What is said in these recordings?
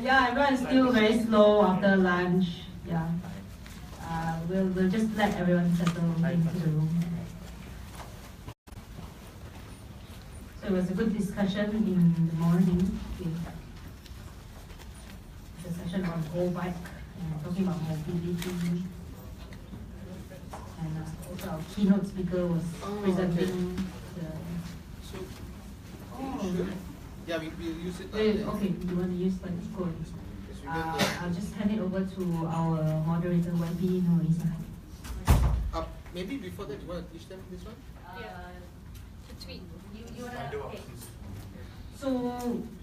Yeah, everyone's still very slow after lunch. Yeah. We'll just let everyone settle into the room. So it was a good discussion in the morning. The session on Go Bike, talking about mobility. And also our keynote speaker was presenting the... Yeah, we'll use it. Okay, you want to use like code? I'll just hand it over to our moderator, YB Izzah. Maybe before that, you want to teach them this one? To tweet. Okay. So,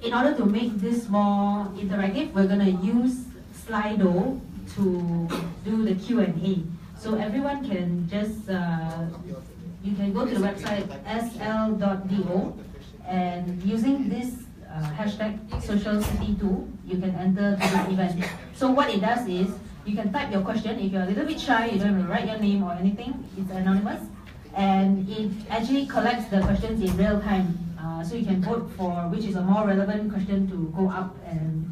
in order to make this more interactive, we're going to use Slido to do the Q&A. So everyone can just, you can go to the website sl.do, and using this hashtag #SocialCity2, you can enter the event. So what it does is, you can type your question. If you're a little bit shy, you don't have to write your name or anything, it's anonymous. And it actually collects the questions in real time. So you can vote for which is a more relevant question to go up, and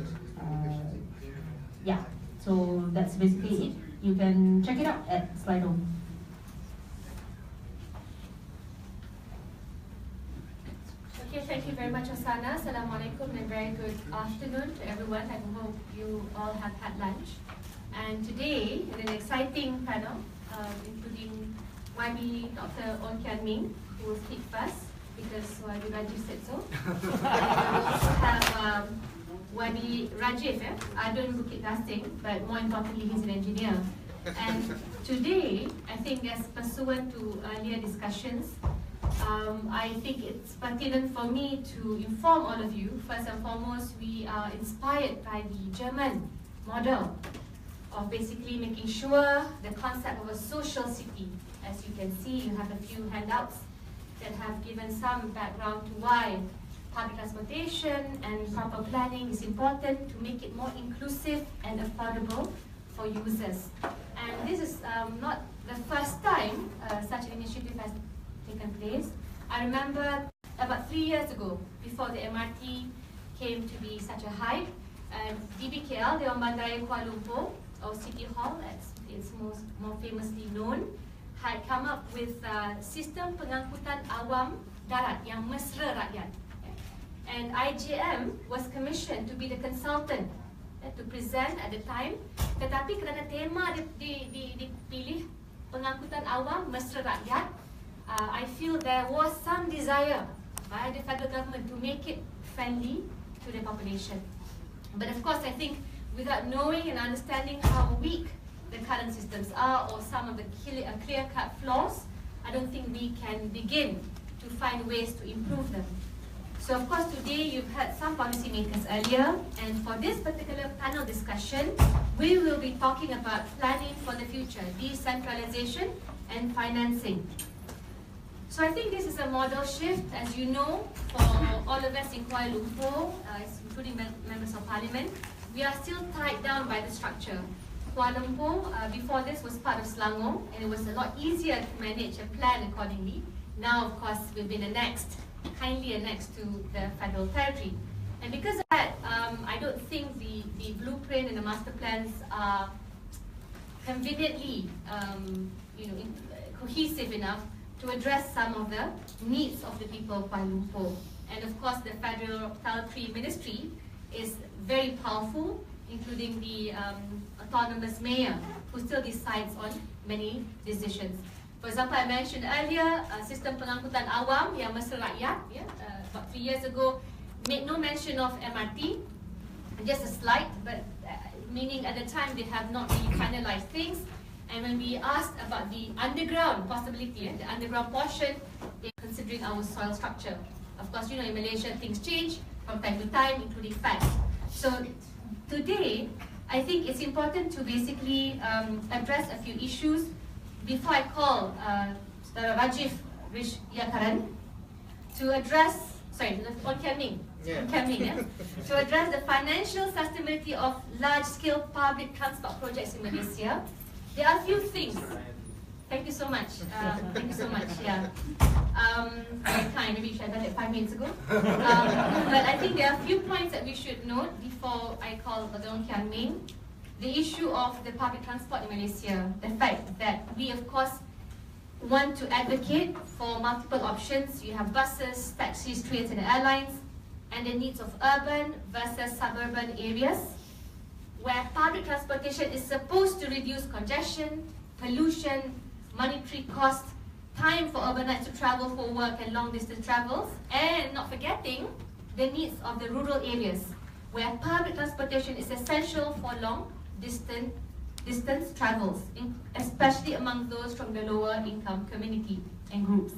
yeah. So that's basically it. You can check it out at Slido. Okay, thank you very much, Osana. Assalamualaikum and very good afternoon to everyone. I hope you all have had lunch. And today, in an exciting panel, including YB Dr. Ong Kian Ming, who will speak first, because YB Rajiv said so. We also have YB Rajiv, Adun Bukit Gasing, but more importantly, he's an engineer. And today, I think as pursuant to earlier discussions, I think it's pertinent for me to inform all of you. First and foremost, we are inspired by the German model of basically making sure the concept of a social city. As you can see, you have a few handouts that have given some background to why public transportation and proper planning is important to make it more inclusive and affordable for users. And this is not the first time such an initiative has taken place. I remember about 3 years ago, before the MRT came to be such a hype, DBKL, Dewan Bandar Kuala Lumpur, or City Hall, as it's more famously known, had come up with sistem pengangkutan awam darat yang mesra rakyat. And IJM was commissioned to be the consultant to present at the time. Tetapi kerana tema dipilih pengangkutan awam mesra rakyat, I feel there was some desire by the federal government to make it friendly to the population. But of course, I think without knowing and understanding how weak the current systems are, or some of the clear-cut flaws, I don't think we can begin to find ways to improve them. So of course today you've heard some policymakers earlier, and for this particular panel discussion, we will be talking about planning for the future, decentralization and financing. So I think this is a model shift, as you know, for all of us in Kuala Lumpur, including members of parliament. We are still tied down by the structure. Kuala Lumpur, before this, was part of Selangor, and it was a lot easier to manage and plan accordingly. Now, of course, we've been kindly annexed to the federal territory. And because of that, I don't think the blueprint and the master plans are conveniently cohesive enough to address some of the needs of the people of Kuala Lumpur. And of course, the federal territory ministry is very powerful, including the autonomous mayor, who still decides on many decisions. For example, I mentioned earlier, sistem pengangkutan awam yang mesra rakyat, about 3 years ago, made no mention of MRT, just a slight, but meaning at the time they have not really finalized things. And when we asked about the underground possibility, the underground portion, they're considering our soil structure. Of course, you know, in Malaysia, things change from time to time, including facts. So today, I think it's important to basically address a few issues before I call Rajiv Rishyakaran to address, Ong Kian Ming, to address the financial sustainability of large-scale public transport projects in Malaysia. There are a few things Thank you so much. Thank you so much. Yeah. Very kind. Maybe you should have done it 5 minutes ago. But I think there are a few points that we should note before I call Ong Kian Ming. The issue of the public transport in Malaysia. The fact that we, of course, want to advocate for multiple options. You have buses, taxis, trains, and airlines, and the needs of urban versus suburban areas, where public transportation is supposed to reduce congestion, pollution, monetary cost, time for urbanites to travel for work and long distance travels, and not forgetting the needs of the rural areas, where public transportation is essential for long distance travels, especially among those from the lower income community and groups.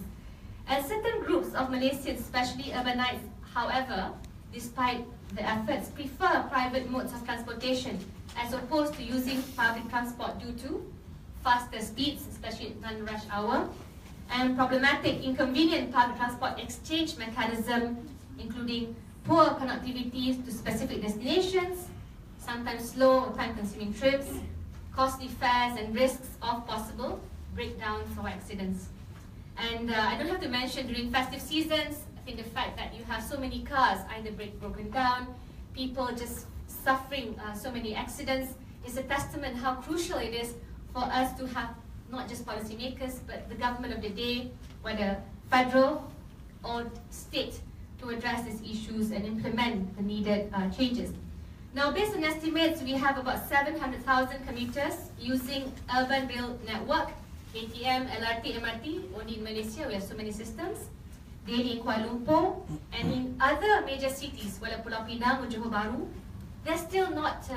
And certain groups of Malaysians, especially urbanites, however, despite the efforts, prefer private modes of transportation as opposed to using public transport due to faster speeds, especially at non-rush hour, and problematic, inconvenient public transport exchange mechanism, including poor connectivity to specific destinations, sometimes slow or time-consuming trips, costly fares, and risks of possible breakdowns or accidents. And I don't have to mention during festive seasons, I think the fact that you have so many cars either broken down, people just suffering so many accidents, is a testament how crucial it is for us to have not just policymakers, but the government of the day, whether federal or state, to address these issues and implement the needed changes. Now, based on estimates, we have about 700,000 commuters using urban rail network, ATM, LRT, MRT, only in Malaysia, we have so many systems, daily in Kuala Lumpur, and in other major cities, whether Pulau Pinang or Johor Bahru, there's still not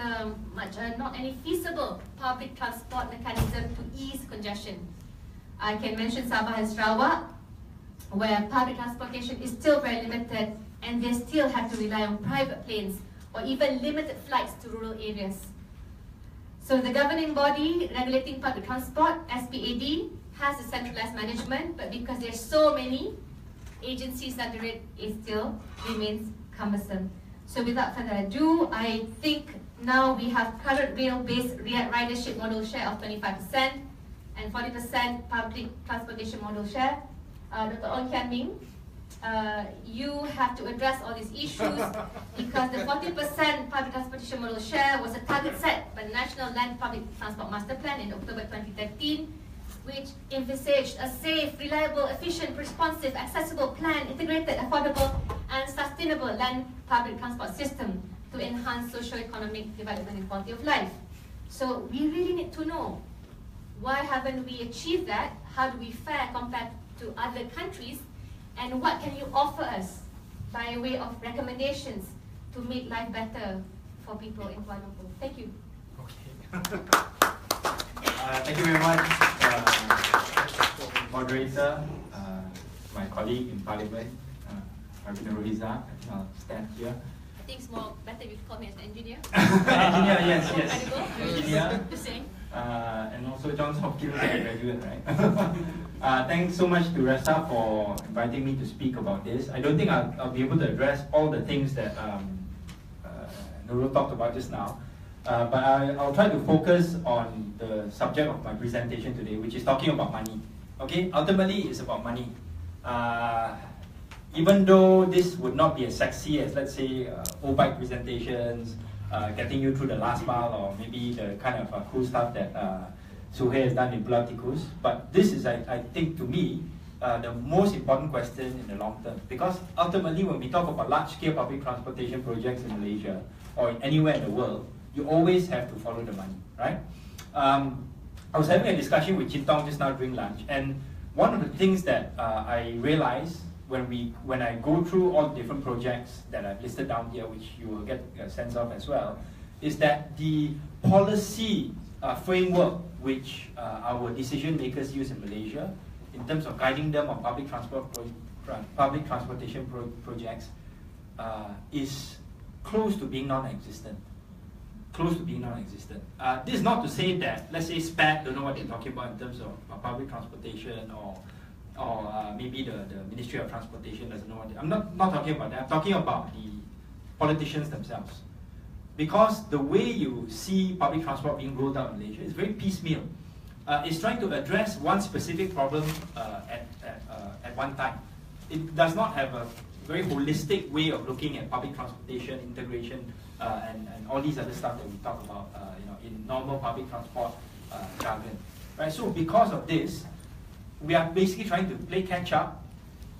not any feasible public transport mechanism to ease congestion. I can mention Sabah and Sarawak, where public transportation is still very limited, and they still have to rely on private planes or even limited flights to rural areas. So the governing body regulating public transport, SPAD, has a centralized management, but because there's so many agencies under it, it still remains cumbersome. So without further ado, I think now we have current rail-based ridership model share of 25% and 40% public transportation model share. Dr. Ong Kian Ming, you have to address all these issues because the 40% public transportation model share was a target set by the National Land Public Transport Master Plan in October 2013, which envisaged a safe, reliable, efficient, responsive, accessible, planned, integrated, affordable, and sustainable land public transport system to enhance socio-economic development and quality of life. So we really need to know, why haven't we achieved that? How do we fare compared to other countries? And what can you offer us by way of recommendations to make life better for people in Kuala Lumpur? Thank you. Okay. Thank you very much, moderator, my colleague in Parliament, Nurul. I think I'll stand here. I think it's more better if you call me as an engineer. Engineer, yes. Engineer. Just saying. And also Johns Hopkins graduate, right? Thanks so much to Ressa for inviting me to speak about this. I don't think I'll be able to address all the things that Nurul talked about just now. But I'll try to focus on the subject of my presentation today, which is talking about money. Okay, ultimately it's about money. Even though this would not be as sexy as, let's say, O-bike presentations, getting you through the last mile, or maybe the kind of cool stuff that Suhail has done in Pulau Tikus, but this is, I think, to me, the most important question in the long term. Because ultimately, when we talk about large-scale public transportation projects in Malaysia, or anywhere in the world, you always have to follow the money, right? I was having a discussion with Chin Tong just now during lunch, and one of the things that I realized when I go through all the different projects that I've listed down here, which you will get a sense of as well, is that the policy framework which our decision makers use in Malaysia, in terms of guiding them on public transportation projects, is close to being non-existent. This is not to say that, let's say, SPAD don't know what they're talking about in terms of public transportation, or maybe the Ministry of Transportation doesn't know what I'm not talking about that. I'm talking about the politicians themselves. Because the way you see public transport being rolled out in Malaysia is very piecemeal. is trying to address one specific problem at one time. It does not have a very holistic way of looking at public transportation, integration, and all these other stuff that we talk about in normal public transport jargon. Right? So because of this, we are basically trying to play catch up,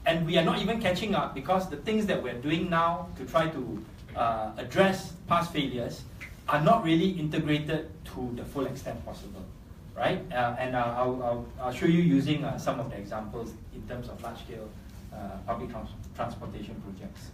and we are not even catching up because the things that we're doing now to try to address past failures are not really integrated to the full extent possible, right? And I'll show you using some of the examples in terms of large-scale public transportation projects.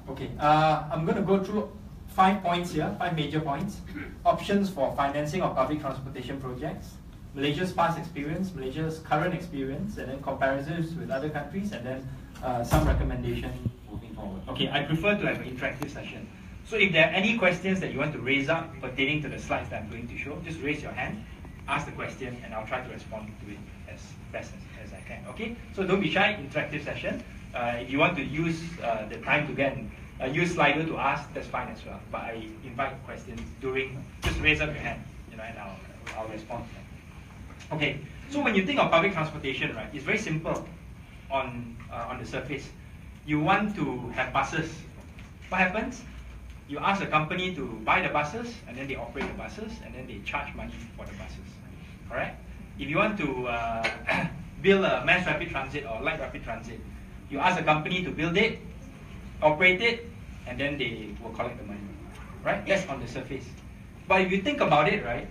Okay, I'm going to go through 5 points here, 5 major points. Options for financing of public transportation projects, Malaysia's past experience, Malaysia's current experience, and then comparisons with other countries, and then some recommendation moving forward. Okay, I prefer to have an interactive session. So if there are any questions that you want to raise up pertaining to the slides that I'm going to show, just raise your hand, ask the question, and I'll try to respond to it as best as I can. Okay, so don't be shy, interactive session. If you want to use the time to get use Slido to ask, that's fine as well. But I invite questions during, just raise up your hand, and I'll respond to them. Okay, so when you think of public transportation, right, it's very simple on the surface. You want to have buses. What happens? You ask a company to buy the buses, and then they operate the buses, and then they charge money for the buses. Correct? If you want to build a mass rapid transit or light rapid transit, you ask a company to build it, operate it, and then they will collect the money. Right? That's on the surface. But if you think about it, right,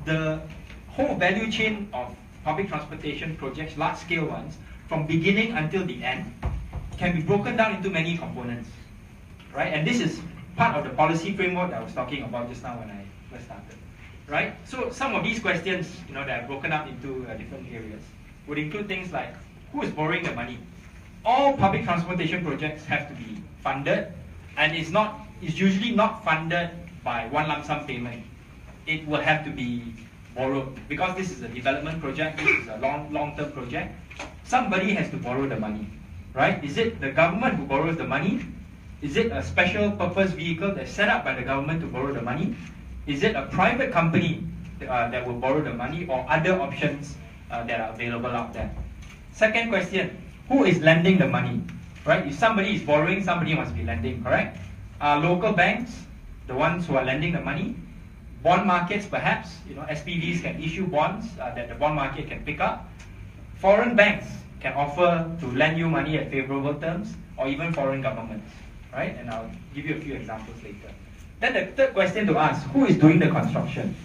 the whole value chain of public transportation projects, large-scale ones, from beginning until the end, can be broken down into many components. Right? And this is part of the policy framework that I was talking about just now when I first started. Right? So some of these questions, that are broken up into different areas would include things like, who is borrowing the money? All public transportation projects have to be funded, and it's usually not funded by one lump sum payment. It will have to be borrowed. Because this is a development project, this is a long-term project, somebody has to borrow the money. Right? Is it the government who borrows the money? Is it a special purpose vehicle that's set up by the government to borrow the money? Is it a private company that will borrow the money, or other options that are available out there? Second question, who is lending the money? Right? If somebody is borrowing, somebody must be lending, correct? Local banks, the ones who are lending the money. Bond markets, perhaps, SPVs can issue bonds that the bond market can pick up. Foreign banks can offer to lend you money at favorable terms, or even foreign governments. Right? And I'll give you a few examples later. Then the third question to ask, who is doing the construction?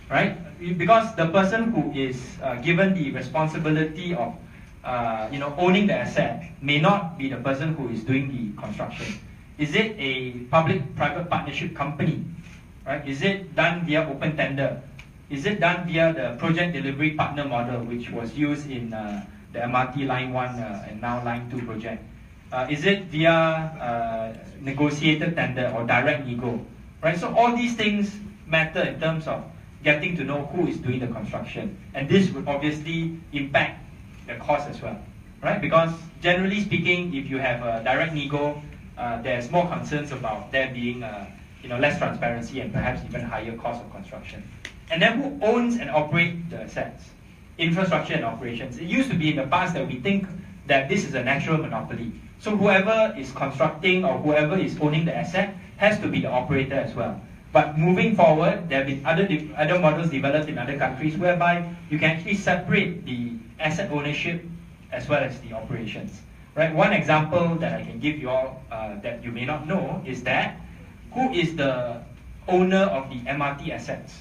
Right? Because the person who is given the responsibility of owning the asset may not be the person who is doing the construction. Is it a public-private partnership company? Right? Is it done via open tender? Is it done via the project delivery partner model, which was used in the MRT Line 1 and now Line 2 project? Is it via negotiated tender or direct nego? Right? So all these things matter in terms of getting to know who is doing the construction. And this would obviously impact the cost as well. Right? Because generally speaking, if you have a direct nego, there's more concerns about there being less transparency and perhaps even higher cost of construction. And then who owns and operates the assets? Infrastructure and operations. It used to be in the past that we think that this is a natural monopoly. So whoever is constructing or whoever is owning the asset has to be the operator as well. But moving forward, there have been other models developed in other countries whereby you can actually separate the asset ownership as well as the operations. Right? One example that I can give you all that you may not know is that who is the owner of the MRT assets?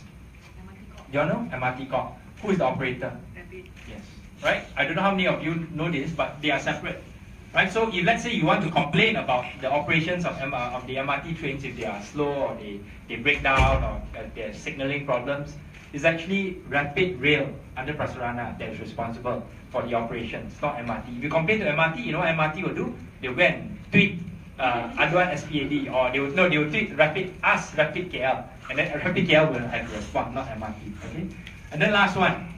Do you know? MRT Corp. Who is the operator? Yes. Right? I don't know how many of you know this, but they are separate. Right? So if let's say you want to complain about the operations of the MRT trains, if they are slow or they break down or there's signaling problems, it's actually Rapid Rail under Prasarana that is responsible for the operations, not MRT. If you complain to MRT, you know what MRT will do? They'll go and tweet Anwar SPAD, or they will tweet Rapid KL, and then Rapid KL will have to respond, not MRT. Okay? And then last one,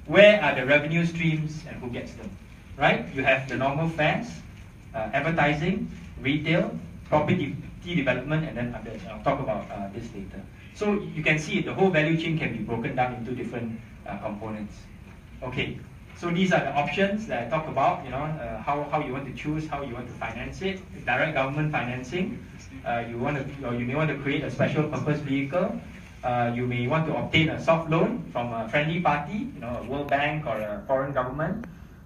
where are the revenue streams and who gets them? Right? You have the normal fares, advertising, retail, property T development, and then others. I'll talk about this later. So you can see the whole value chain can be broken down into different components. Okay, so these are the options that I talk about. How you want to choose, how you want to finance it. Direct government financing. You may want to create a special purpose vehicle. You may want to obtain a soft loan from a friendly party, a World Bank or a foreign government,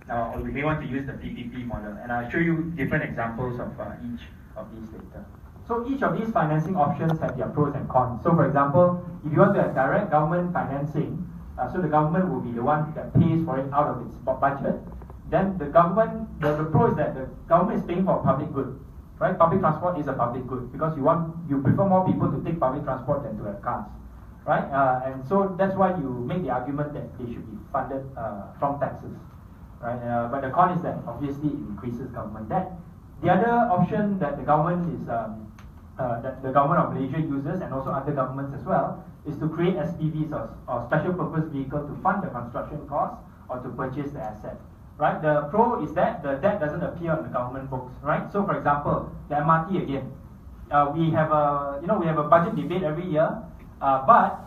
or you may want to use the PPP model. And I'll show you different examples of each of these later. So each of these financing options have their pros and cons. So for example, if you want to have direct government financing, so the government will be the one that pays for it out of its budget, then the government, the pro is that the government is paying for a public good. Right? Public transport is a public good because you prefer more people to take public transport than to have cars. Right? And so that's why you make the argument that they should be funded from taxes. Right? But the con is that obviously it increases government debt. The other option that the government is that the government of Malaysia uses, and also other governments as well, is to create SPVs or special purpose vehicle to fund the construction costs or to purchase the asset. Right? The pro is that the debt doesn't appear on the government books. Right? So for example, the MRT again, we have a budget debate every year, but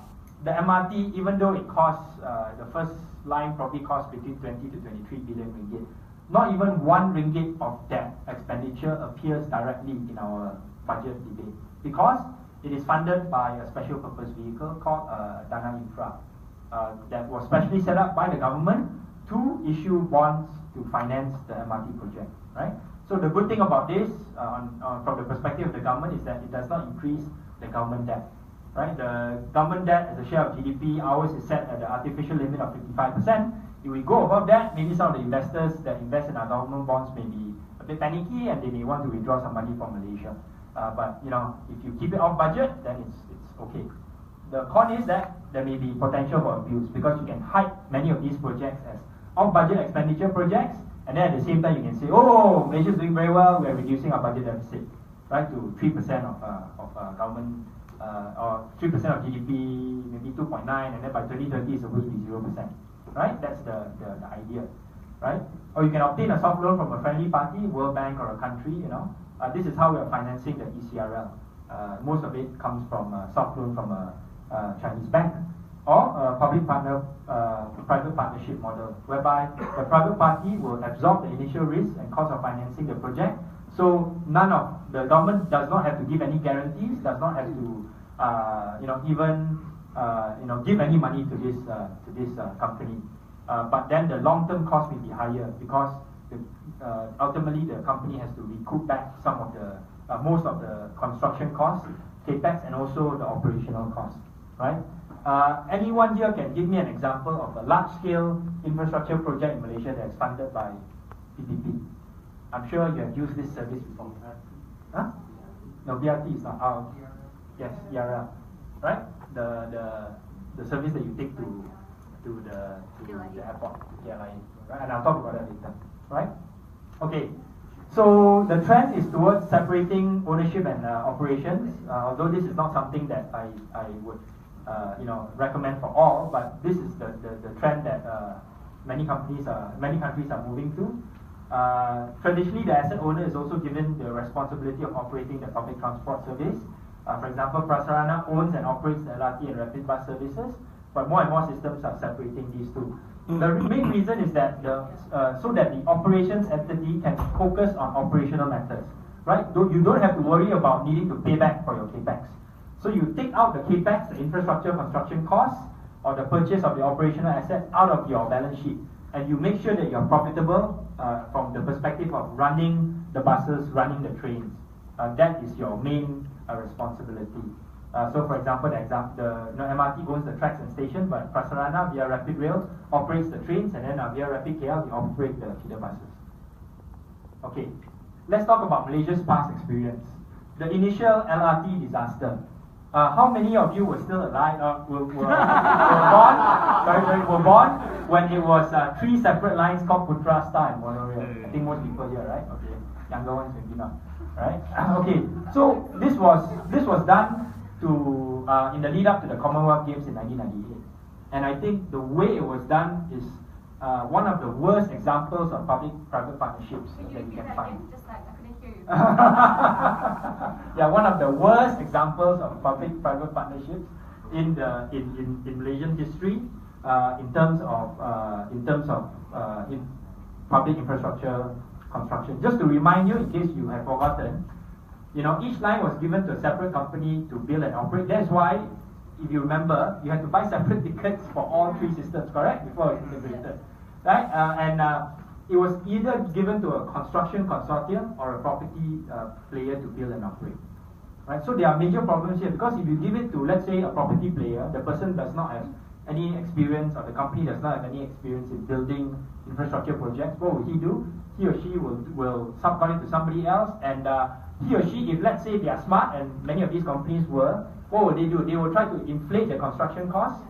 the MRT, even though it costs the first line probably costs between 20 to 23 billion ringgit, not even 1 ringgit of debt expenditure appears directly in our budget debate because it is funded by a special purpose vehicle called Dana Infra that was specially set up by the government to issue bonds to finance the MRT project, right? So the good thing about this, from the perspective of the government, is that it does not increase the government debt, right? The government debt as a share of GDP, ours is set at the artificial limit of 55%. If we go above that, maybe some of the investors that invest in our government bonds may be a bit panicky and they may want to withdraw some money from Malaysia. But if you keep it off budget, then it's okay. The con is that there may be potential for abuse because you can hide many of these projects as off-budget expenditure projects, and then at the same time you can say, oh, Malaysia is doing very well, we are reducing our budget deficit, right, to 3% of government, or 3% of GDP, maybe 2.9, and then by 2030 it's supposed to be 0%, right? That's the idea, right? Or you can obtain a soft loan from a friendly party, World Bank or a country, this is how we are financing the ECRL. Most of it comes from a soft loan from a Chinese bank, or a public partner, private partnership model, whereby the private party will absorb the initial risk and cost of financing the project. So the government does not have to give any guarantees, does not have to, give any money to this company. But then the long-term cost may be higher because ultimately the company has to recoup back some of the most of the construction costs, capex, and also the operational costs, right? Anyone here can give me an example of a large-scale infrastructure project in Malaysia that is funded by PPP? I'm sure you have used this service before. Huh? No, BRT is not. Yes, ERL, right? The service that you take to the airport, to KLIA, right? And I'll talk about that later, right? Okay. So the trend is towards separating ownership and operations. Although this is not something that I would recommend for all, but this is the trend that many countries are moving to. Traditionally, the asset owner is also given the responsibility of operating the public transport service. For example, Prasarana owns and operates the LRT and rapid bus services, but more and more systems are separating these two. The main reason is that so that the operations entity can focus on operational matters, right? You don't have to worry about needing to pay back for your capex. So you take out the capex, the infrastructure construction costs, or the purchase of the operational assets out of your balance sheet, and you make sure that you're profitable from the perspective of running the buses, running the trains. That is your main responsibility. So for example, the MRT owns the tracks and station, but Prasarana via Rapid Rail operates the trains, and then via Rapid KL we operate the feeder buses. Okay, let's talk about Malaysia's past experience. The initial LRT disaster. How many of you were still alive? Were born when it was 3 separate lines called Putra Star and Monorail? I think most people here, right? Okay, younger ones maybe not, right? Okay, so this was done to in the lead up to the Commonwealth Games in 1998, and I think the way it was done is one of the worst examples of public-private partnerships that you can find. hear you. Yeah, one of the worst examples of public-private partnerships in Malaysian history in terms of public infrastructure construction. Just to remind you, in case you have forgotten, each line was given to a separate company to build and operate. That's why, if you remember, you had to buy separate tickets for all three systems, correct? Before it was integrated, right? It was either given to a construction consortium or a property player to build and operate, right? So there are major problems here, because if you give it to, let's say, a property player, the person does not have any experience, or the company does not have any experience in building infrastructure projects. What will he do? He or she will subcon it to somebody else, and he or she, if let's say they are smart, and many of these companies were, what will they do? They will try to inflate the construction costs,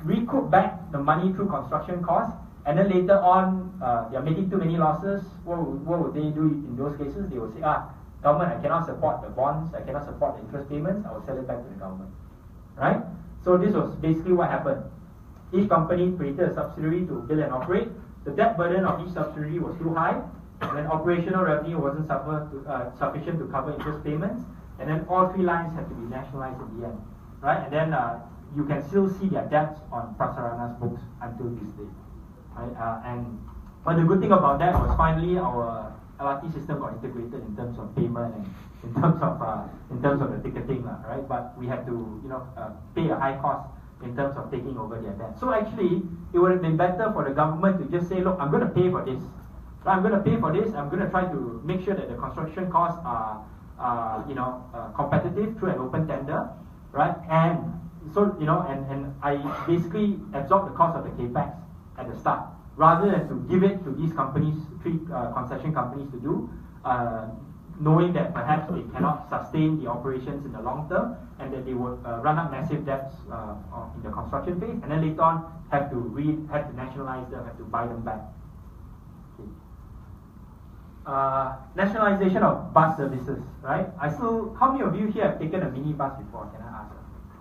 recoup back the money through construction costs, and then later on, they are making too many losses. What would they do in those cases? They will say, government, I cannot support the bonds, I cannot support the interest payments, I will sell it back to the government, right? So this was basically what happened. Each company created a subsidiary to build and operate. The debt burden of each subsidiary was too high, and then operational revenue wasn't sufficient to cover interest payments, and then all three lines had to be nationalized in the end, right? And then you can still see their debts on Prasarana's books until this day, right? But the good thing about that was finally our LRT system got integrated in terms of payment and in terms of the ticketing, right? But we had to pay a high cost in terms of taking over their debt. So actually, it would have been better for the government to just say, look, I'm going to pay for this. I'm going to pay for this. I'm going to try to make sure that the construction costs are competitive through an open tender, right? And so and I basically absorb the cost of the capex at the start, rather than to give it to these companies, three concession companies to do, knowing that perhaps they cannot sustain the operations in the long term, and that they would run up massive debts in the construction phase, and then later on have to nationalize them, have to buy them back. Okay. Nationalization of bus services, right? How many of you here have taken a minibus before? Can I ask?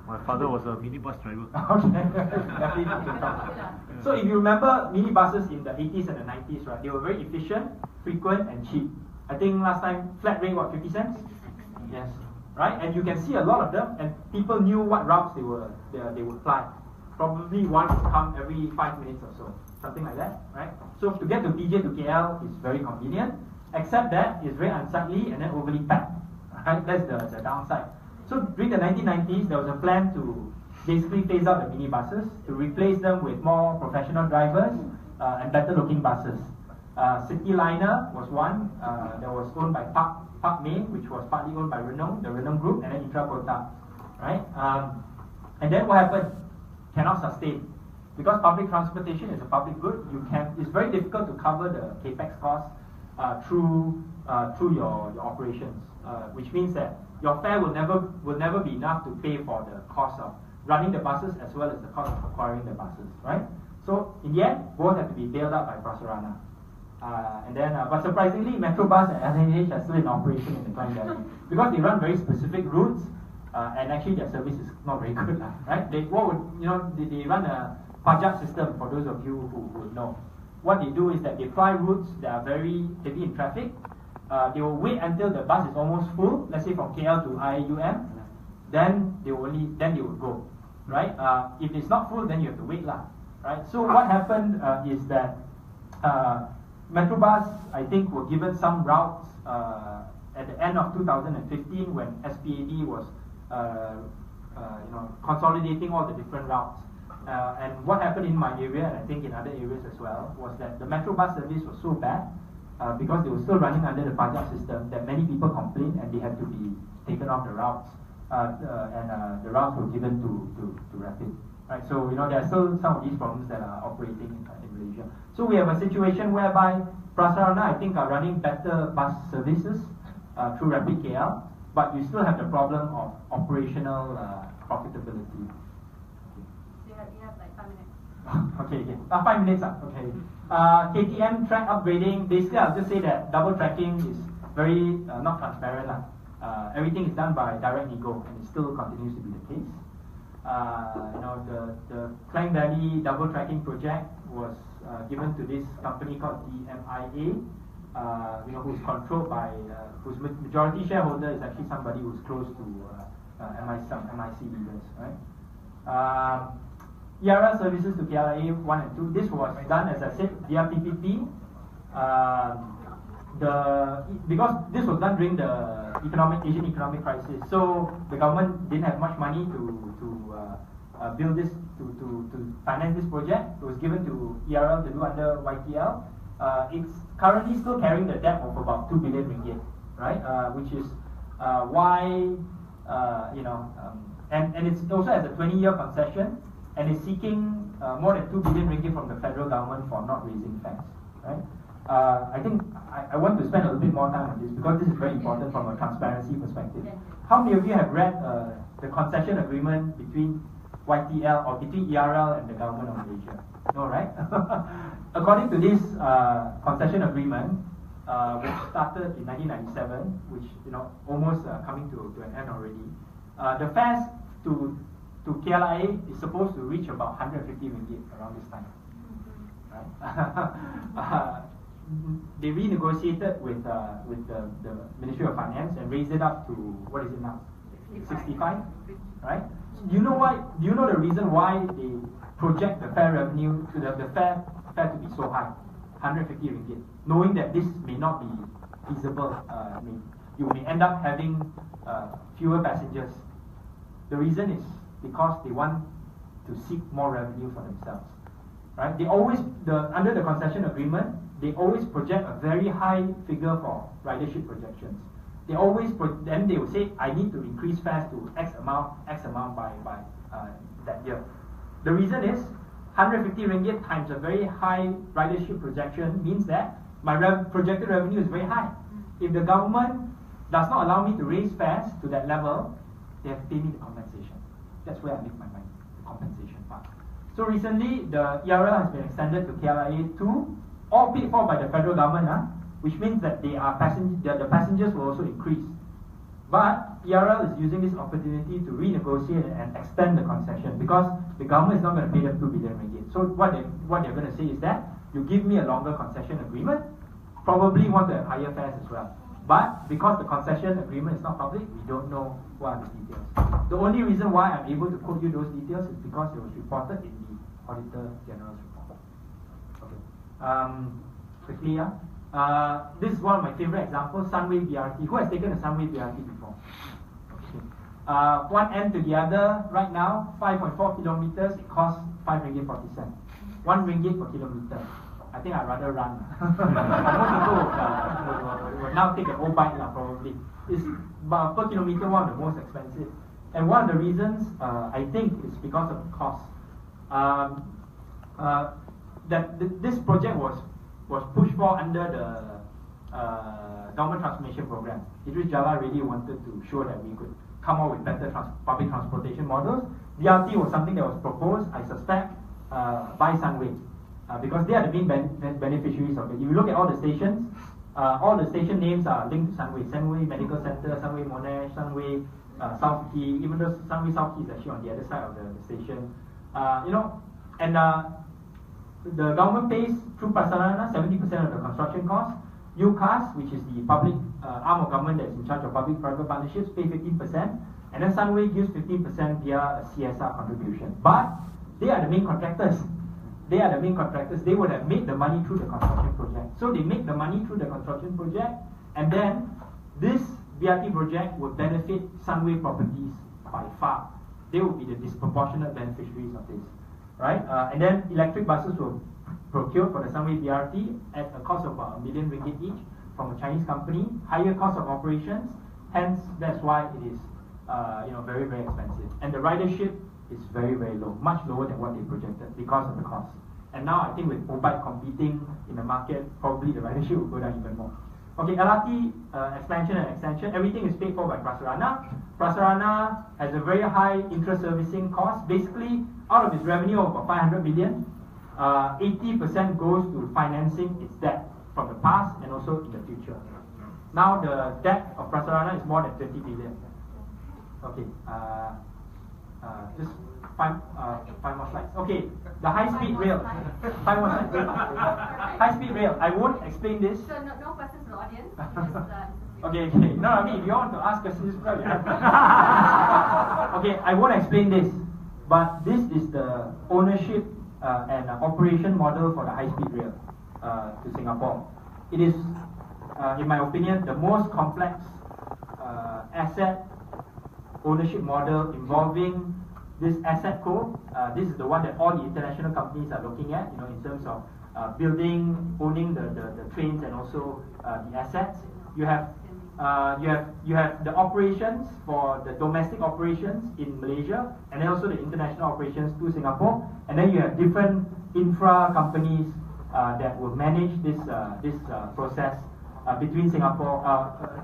My father was a minibus driver. Okay. So if you remember minibuses in the 80s and the 90s, right? They were very efficient, frequent, and cheap. I think last time flat rate, what, 50 cents? Yes. Right? And you can see a lot of them, and people knew what routes they would fly. Probably one would come every 5 minutes or so, something like that, right? So to get to PJ to KL is very convenient, except that it's very unsightly and then overly packed. Right? That's the downside. So during the 1990s, there was a plan to basically phase out the minibuses, to replace them with more professional drivers and better looking buses. Cityliner was one that was owned by Park May, which was partly owned by Renault, the Renault Group, and then Intra-Kota, right? And then what happened? Cannot sustain. Because public transportation is a public good, it's very difficult to cover the capex costs through your operations, which means that your fare will never be enough to pay for the cost of running the buses as well as the cost of acquiring the buses, right? So in the end, both have to be bailed out by Prasarana. But surprisingly, Metrobus and LNH are still in operation in the Klang Valley because they run very specific routes, and actually their service is not very good, right? They run a pajak system, for those of you who would know. What they do is that they fly routes that are very heavy in traffic. They will wait until the bus is almost full, let's say from KL to IUM, then they will go, right? If it's not full, then you have to wait, right? So what happened is that Metrobus, I think, were given some routes at the end of 2015 when SPAD was consolidating all the different routes. And what happened in my area, and I think in other areas as well, was that the Metrobus service was so bad because they were still running under the pajak system that many people complained and they had to be taken off the routes, and the routes were given to Rapid. Right, so there are still some of these problems that are operating in Malaysia. So we have a situation whereby Prasarana, I think, are running better bus services through Rapid KL, but you still have the problem of operational profitability. You have like 5 minutes. Okay. 5 minutes. Okay. KTM track upgrading. Basically, I'll just say that double tracking is very not transparent. Everything is done by direct nego, and it still continues to be the case. The Klang Valley double tracking project was given to this company called DMIA, who's controlled by, whose majority shareholder is actually somebody who's close to MIC leaders, right? ERL services to KLIA 1 and 2. This was done, as I said, via PPP. Because this was done during the Asian economic crisis, so the government didn't have much money to build this, to finance this project. It was given to ERL to do under YTL. It's currently still carrying the debt of about 2 billion ringgit, right? Which is why and it also has a 20-year concession, and is seeking more than 2 billion ringgit from the federal government for not raising fares, right? I think I want to spend a little bit more time on this because this is very important from a transparency perspective. How many of you have read the concession agreement between YTL or between ERL and the government of Malaysia? No, right? According to this concession agreement, which started in 1997, which almost coming to an end already, the fares to KLIA is supposed to reach about 150 ringgit around this time, right? They renegotiated with the Ministry of Finance and raised it up to, what is it now? 65, right? Do you know why? Do you know the reason why they project the fare revenue to the fare to be so high, 150 ringgit, knowing that this may not be feasible? You may end up having fewer passengers. The reason is because they want to seek more revenue for themselves, right? They always, under the concession agreement, they always project a very high figure for ridership projections. They always, then they will say, I need to increase fares to X amount by that year. The reason is, 150 ringgit times a very high ridership projection means that my projected revenue is very high. If the government does not allow me to raise fares to that level, they have to pay me the compensation. That's where I make my money, the compensation part. So recently, the ERL has been extended to KLIA 2, all paid for by the federal government, which means that the passengers will also increase. But ERL is using this opportunity to renegotiate and extend the concession because the government is not going to pay them 2 billion ringgit. So what they're going to say is that you give me a longer concession agreement, probably want to have higher fares as well. But because the concession agreement is not public, we don't know what are the details. The only reason why I'm able to quote you those details is because it was reported in the Auditor General's report. Okay. Quickly, this is one of my favorite examples, Sunway BRT. Who has taken a Sunway BRT before? Okay. One end to the other, right now, 5.4 kilometers, it costs 5 ringgit 40 cents. 1 ringgit per kilometer. I think I'd rather run. Most people will now take an O-bike probably. It's per kilometer one of the most expensive. And one of the reasons, I think, is because of the cost. This project was pushed for under the government transformation program. Idris Jalla really wanted to show that we could come up with better public transportation models. BRT was something that was proposed, I suspect, by Sunway. Because they are the main beneficiaries of it. If you look at all the station names are linked to Sunway. Sunway Medical Center, Sunway Monash, Sunway South Key, even though Sunway South Key is actually on the other side of the station. The government pays through Prasarana 70% of the construction costs. UCAS, which is the public arm of government that's in charge of public-private partnerships, pay 15%, and then Sunway gives 15% via a CSR contribution. But they are the main contractors. They are the main contractors. They would have made the money through the construction project. So they make the money through the construction project, and then this BRT project would benefit Sunway Properties by far. They would be the disproportionate beneficiaries of this, right? And then electric buses were procured for the Sunway BRT at a cost of about 1 million ringgit each from a Chinese company. Higher cost of operations, hence that's why it is very, very expensive. And the ridership is very, very low, much lower than what they projected because of the cost. And now I think with O-bike competing in the market, probably the ridership will go down even more. Okay, LRT expansion and extension, everything is paid for by Prasarana. Prasarana has a very high interest servicing cost. Basically, out of its revenue of about 500 million, 80% goes to financing its debt from the past and also in the future. Now the debt of Prasarana is more than 20 billion. Okay. Just five more slides. Okay, the high-speed rail. 5 more slides. High-speed rail. I won't explain this. So no questions from the audience. Okay. No, I mean, if you want to ask us this, okay, I won't explain this, but this is the ownership and operation model for the high-speed rail to Singapore. It is, in my opinion, the most complex asset ownership model involving this asset co. This is the one that all the international companies are looking at, in terms of building, owning the trains and also the assets. You have the operations for the domestic operations in Malaysia, and then also the international operations to Singapore, and then you have different infra companies that will manage this process between Singapore,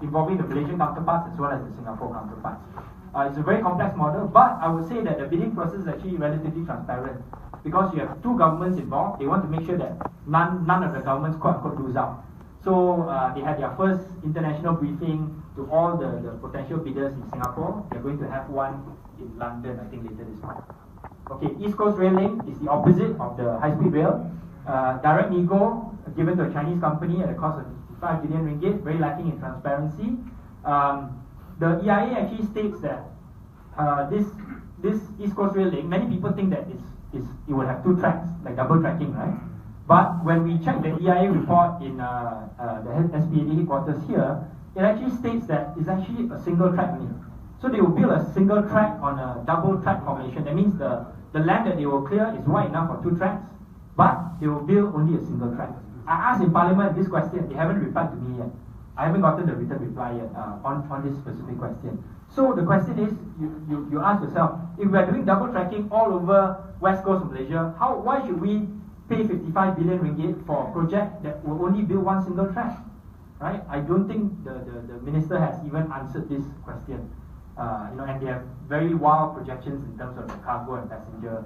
involving the Malaysian counterparts as well as the Singapore counterparts. It's a very complex model, but I would say that the bidding process is actually relatively transparent because you have two governments involved. They want to make sure that none of the governments quote unquote lose out. So they had their first international briefing to all the potential bidders in Singapore. They're going to have one in London, I think, later this month. Okay, East Coast Rail Link is the opposite of the high-speed rail. Direct nego given to a Chinese company at a cost of 5 billion ringgit, very lacking in transparency. The EIA actually states that this East Coast Rail Link, many people think that it will have two tracks, like double tracking, right? But when we check the EIA report in the SPAD headquarters here, it actually states that it's actually a single track only. So they will build a single track on a double track formation. That means the land that they will clear is wide enough for two tracks, but they will build only a single track. I asked in Parliament this question, they haven't replied to me yet. I haven't gotten the written reply yet on this specific question. So the question is, you ask yourself, if we are doing double tracking all over West Coast of Malaysia, why should we pay 55 billion ringgit for a project that will only build one single track? Right? I don't think the minister has even answered this question. And they have very wild projections in terms of the cargo and passenger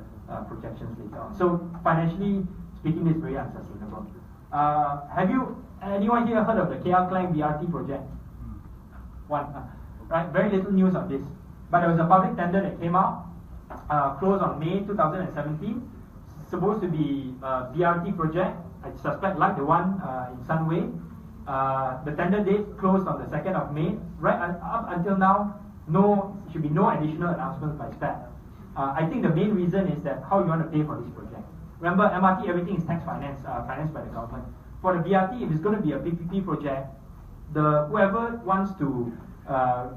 projections later on. So financially speaking, this is very unsustainable. Have anyone here heard of the KL Klang BRT project? One. Right? Very little news on this. But there was a public tender that came out, closed on May 2017. Supposed to be a BRT project, I suspect like the one in Sunway. The tender date closed on the 2nd of May. Right up until now, should be no additional announcements by SPAD. I think the main reason is that how you want to pay for this project. Remember, MRT, everything is tax financed by the government. For the BRT, if it's going to be a PPP project, whoever wants to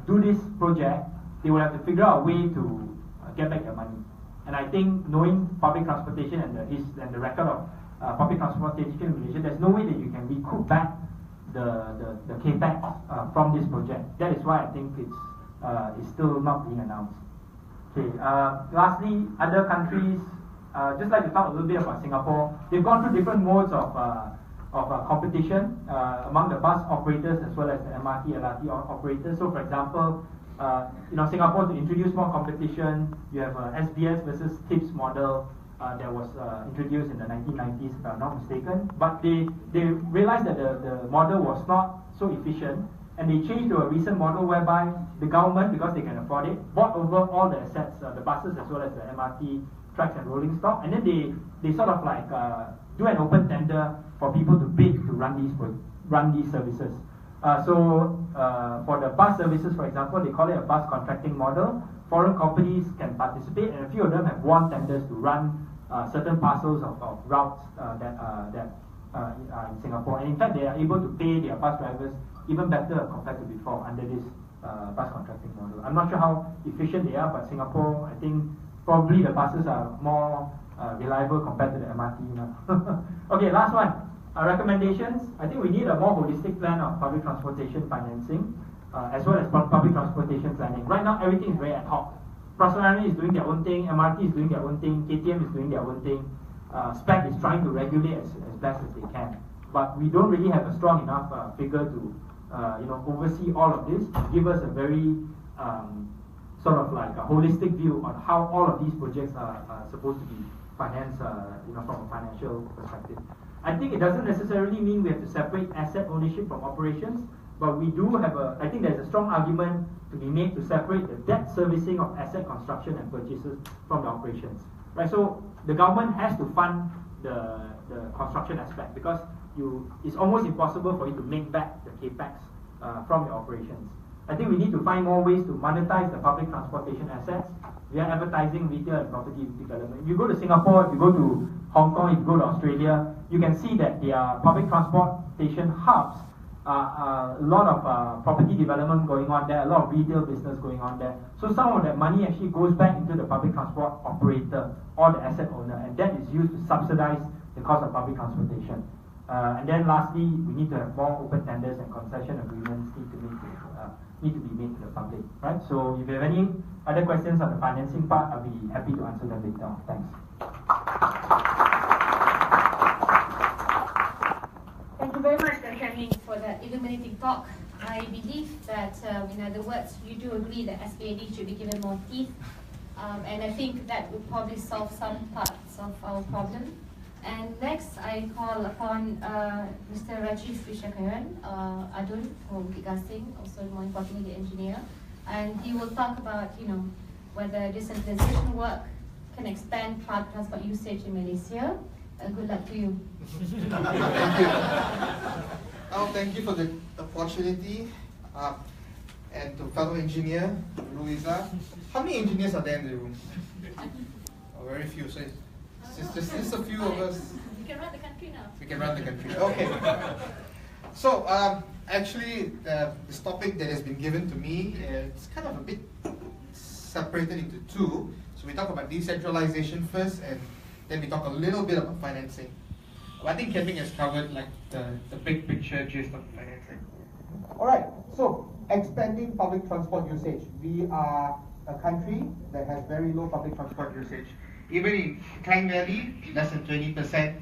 do this project, they will have to figure out a way to get back their money. And I think knowing public transportation and the record of public transportation in Malaysia, there's no way that you can recoup back the capex from this project. That is why I think it's still not being announced. Okay. Lastly, other countries. Just like to talk a little bit about Singapore. They've gone through different modes of competition among the bus operators as well as the MRT, LRT operators. So, for example, Singapore to introduce more competition. You have SBS versus TIPS model that was introduced in the 1990s, if I'm not mistaken. But they realized that the model was not so efficient, and they changed to a recent model whereby the government, because they can afford it, bought over all the assets, the buses as well as the MRT tracks and rolling stock, and then they sort of like do an open tender for people to bid to run these services. For the bus services, for example, they call it a bus contracting model. Foreign companies can participate, and a few of them have won tenders to run certain parcels of routes that are in Singapore. And in fact, they are able to pay their bus drivers even better compared to before under this bus contracting model. I'm not sure how efficient they are, but Singapore, I think probably the buses are more reliable compared to the MRT now. Okay, last one. Recommendations. I think we need a more holistic plan of public transportation financing as well as public transportation planning. Right now, everything is very ad hoc. Prosperity is doing their own thing, MRT is doing their own thing, KTM is doing their own thing. SPAC is trying to regulate as best as they can. But we don't really have a strong enough figure to oversee all of this, give us a very sort of like a holistic view on how all of these projects are supposed to be financed from a financial perspective. I think it doesn't necessarily mean we have to separate asset ownership from operations, But we do have I think there's a strong argument to be made to separate the debt servicing of asset construction and purchases from the operations. Right, so the government has to fund the construction aspect because it's almost impossible for you to make back the capex from your operations. I think we need to find more ways to monetize the public transportation assets via advertising, retail, and property development. If you go to Singapore, if you go to Hong Kong, if you go to Australia, you can see that there are public transportation hubs. A lot of property development going on there, a lot of retail business going on there. So some of that money actually goes back into the public transport operator or the asset owner, and that is used to subsidize the cost of public transportation. And then lastly, we need to have more open tenders and concession agreements need to be made to the public, right? So if you have any other questions on the financing part, I'll be happy to answer them later on. Thanks. Thank you very much, Ong Kian Ming, for that illuminating talk. I believe that, in other words, you do agree that SPAD should be given more teeth, and I think that would probably solve some parts of our problem. And next, I call upon Mr. Rajiv Rishyakaran, Adun from Bukit Gasing, also more importantly the engineer, and he will talk about, whether decentralisation work can expand public transport usage in Malaysia. Good luck to you. Thank you. Oh, thank you for the opportunity, and to fellow engineer, Nurul, Izzah. How many engineers are there in the room? Oh, very few. So it's just a few of us. We can run the country now. We can run the country. Okay. So actually, this topic that has been given to me, it's kind of a bit separated into two. So we talk about decentralization first, and then we talk a little bit about financing. I think Kian Ming has covered like the big picture gist of financing. All right. So expanding public transport usage. We are a country that has very low public transport usage. Even in Klang Valley, less than 20%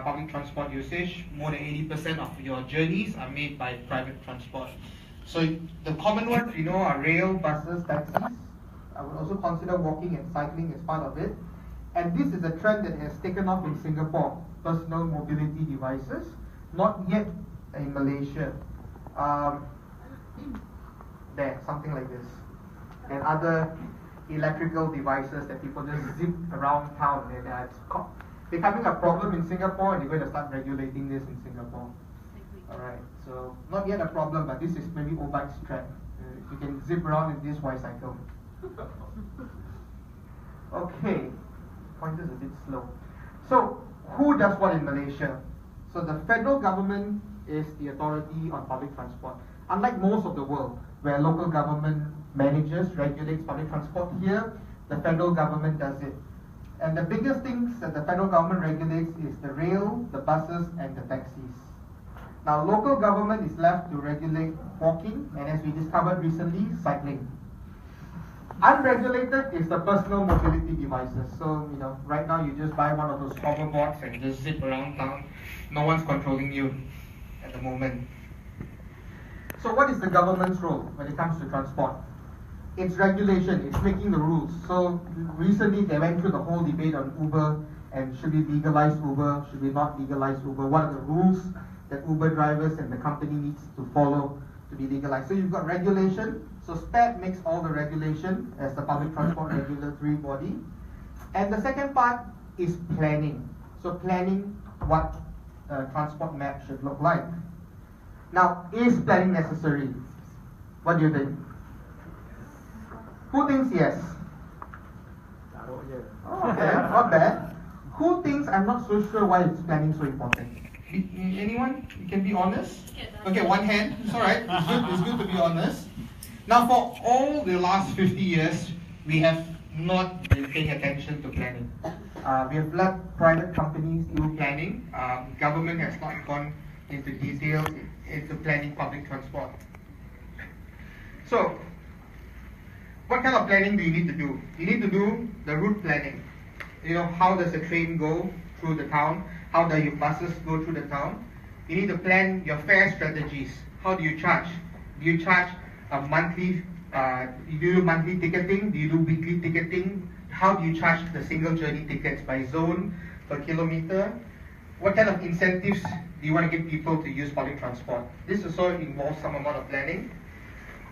public transport usage. More than 80% of your journeys are made by private transport. So the common ones we know are rail, buses, taxis. I would also consider walking and cycling as part of it. And this is a trend that has taken off in Singapore, personal mobility devices, not yet in Malaysia. There, something like this. And other electrical devices that people just zip around town, and it's becoming a problem in Singapore, and they're going to start regulating this in Singapore. Alright, so not yet a problem, but this is maybe O-Bike's trend. You can zip around in this Y-cycle. Okay, pointer is a bit slow. So, who does what in Malaysia? So the federal government is the authority on public transport. Unlike most of the world, where local government manages, regulates public transport, here the federal government does it. And the biggest things that the federal government regulates is the rail, the buses, and the taxis. Now, local government is left to regulate walking, and as we discovered recently, cycling. Unregulated is the personal mobility devices. So, right now you just buy one of those hoverboards and just zip around town. No one's controlling you at the moment. So what is the government's role when it comes to transport? It's regulation, it's making the rules. So recently they went through the whole debate on Uber, and should we legalize Uber, should we not legalize Uber? What are the rules that Uber drivers and the company needs to follow to be legalized? So you've got regulation. So SPAD makes all the regulation as the public transport regulatory body. And the second part is planning. So planning what a transport map should look like. Now, is planning necessary? What do you think? Who thinks yes? Oh, okay, not bad. Who thinks I'm not so sure why is planning so important? Anyone? You can be honest? Okay, one hand. It's alright. It's good to be honest. Now, for all the last 50 years, we have not been paying attention to planning. We have let private companies do planning. Government has not gone into detail into planning public transport. So, what kind of planning do you need to do? You need to do the route planning. How does the train go through the town? How do your buses go through the town? You need to plan your fare strategies. How do you charge? Do you charge a monthly, do you do monthly ticketing? Do you do weekly ticketing? How do you charge the single journey tickets? By zone, per kilometer? What kind of incentives do you want to get people to use public transport? This also involves some amount of planning.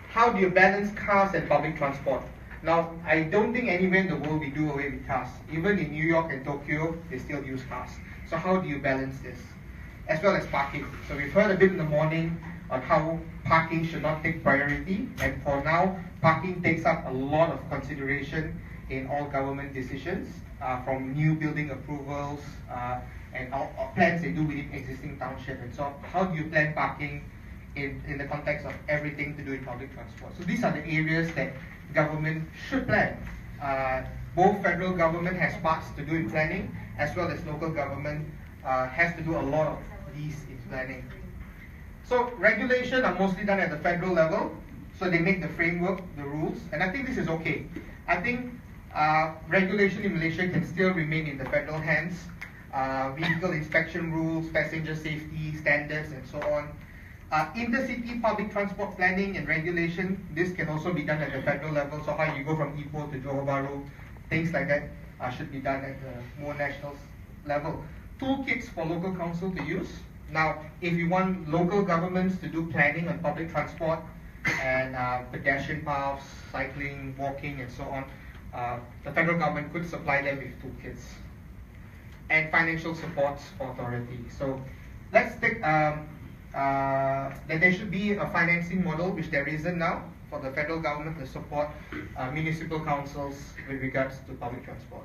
How do you balance cars and public transport? Now, I don't think anywhere in the world we do away with cars. Even in New York and Tokyo, they still use cars. So how do you balance this? As well as parking. So we've heard a bit in the morning on how parking should not take priority, and for now, parking takes up a lot of consideration in all government decisions, from new building approvals and all plans they do within existing township. And so how do you plan parking in the context of everything to do with public transport? So these are the areas that government should plan. Both federal government has parts to do in planning, as well as local government has to do a lot of these in planning. So regulation are mostly done at the federal level, so they make the framework, the rules, and I think this is okay. I think regulation in Malaysia can still remain in the federal hands. Vehicle inspection rules, passenger safety standards, and so on. Intercity public transport planning and regulation, this can also be done at the federal level. So how you go from Ipoh to Johor Bahru, things like that should be done at the more national level. Toolkits for local council to use. Now, if you want local governments to do planning on public transport and pedestrian paths, cycling, walking, and so on, the federal government could supply them with toolkits. And financial supports for authority. So let's take that there should be a financing model, which there isn't now, for the federal government to support municipal councils with regards to public transport.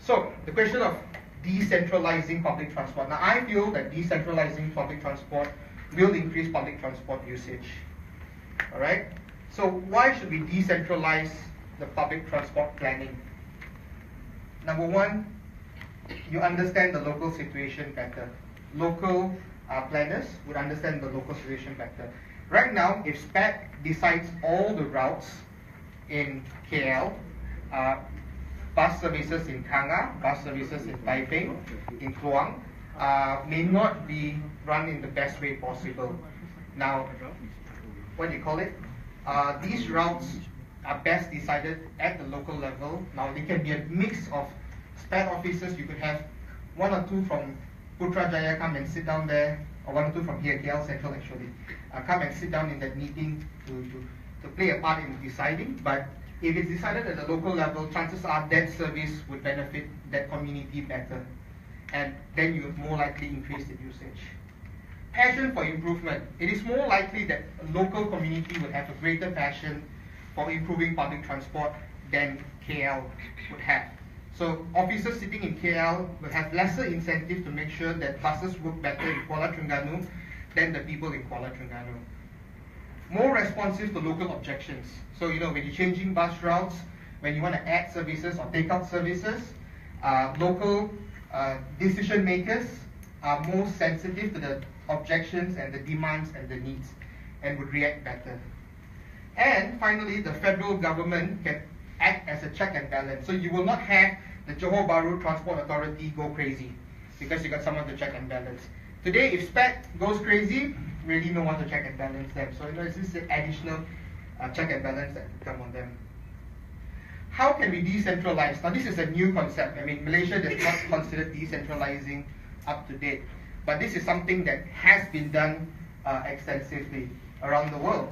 So the question of decentralizing public transport. Now I feel that decentralizing public transport will increase public transport usage. All right. So why should we decentralize the public transport planning? Number one, you understand the local situation better. Local planners would understand the local situation better. Right now, if SPAC decides all the routes in KL, bus services in Kanga, bus services in Taipei, in Kluang, may not be run in the best way possible. Now, what do you call it? These routes are best decided at the local level. Now, they can be a mix of SPAC officers. You could have one or two from Putrajaya come and sit down there, or one or two from here, KL Central actually, come and sit down in that meeting to play a part in deciding. But if it's decided at the local level, chances are that service would benefit that community better, and then you would more likely increase the usage. Passion for improvement. It is more likely that a local community would have a greater passion for improving public transport than KL would have. So officers sitting in KL will have lesser incentive to make sure that buses work better in Kuala Terengganu than the people in Kuala Terengganu. More responsive to local objections. So when you're changing bus routes, when you want to add services or take out services, local decision makers are more sensitive to the objections and the demands and the needs, and would react better. And finally, the federal government can act as a check and balance. So you will not have the Johor Bahru Transport Authority go crazy because you got someone to check and balance. Today, if SPAC goes crazy, really no one to check and balance them. So it's just an additional check and balance that will come on them. How can we decentralize? Now this is a new concept. I mean, Malaysia does not consider decentralizing up to date, but this is something that has been done extensively around the world.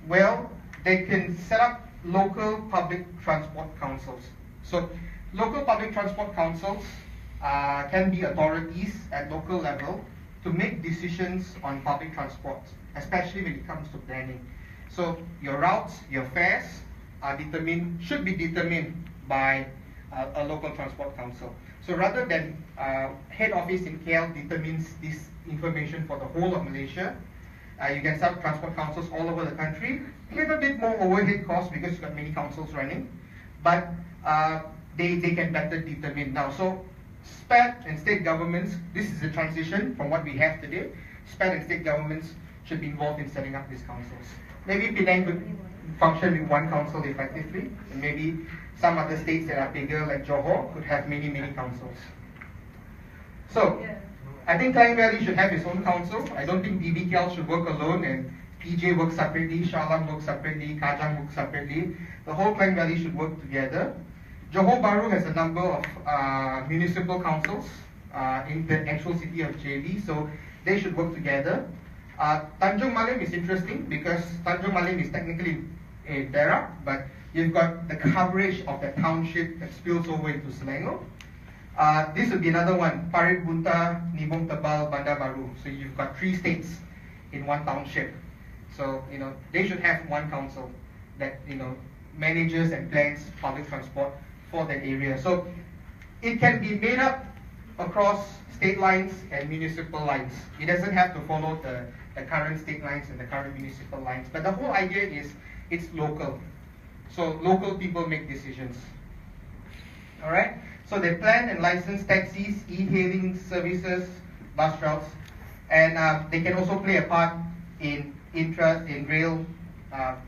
Well, they can set up local public transport councils. So local public transport councils can be authorities at local level to make decisions on public transport, especially when it comes to planning. So your routes, your fares should be determined by a local transport council. So rather than head office in KL determines this information for the whole of Malaysia, you can set up transport councils all over the country. A little bit more overhead costs because you've got many councils running, but they can better determine now. So SPAC and state governments, this is a transition from what we have today. SPAC and state governments should be involved in setting up these councils. Maybe Penang could function with one council effectively, and maybe some other states that are bigger like Johor could have many councils. So I think Klang Valley should have its own council. I don't think DBKL should work alone and PJ work separately, Shalam work separately, Kajang work separately. The whole Klang Valley should work together. Johor Bahru has a number of municipal councils, in the actual city of JB, so they should work together. Tanjung Malim is interesting because Tanjung Malim is technically a Perak, but you've got the coverage of the township that spills over into Selangor. This would be another one, Parit Bunta, Nibong Tebal, Bandar Baru. So you've got 3 states in one township. So, they should have one council that, manages and plans public transport for that area. So it can be made up across state lines and municipal lines. It doesn't have to follow the current state lines and the current municipal lines. But the whole idea is it's local. So local people make decisions. All right? So they plan and license taxis, e-hailing services, bus routes, and they can also play a part in rail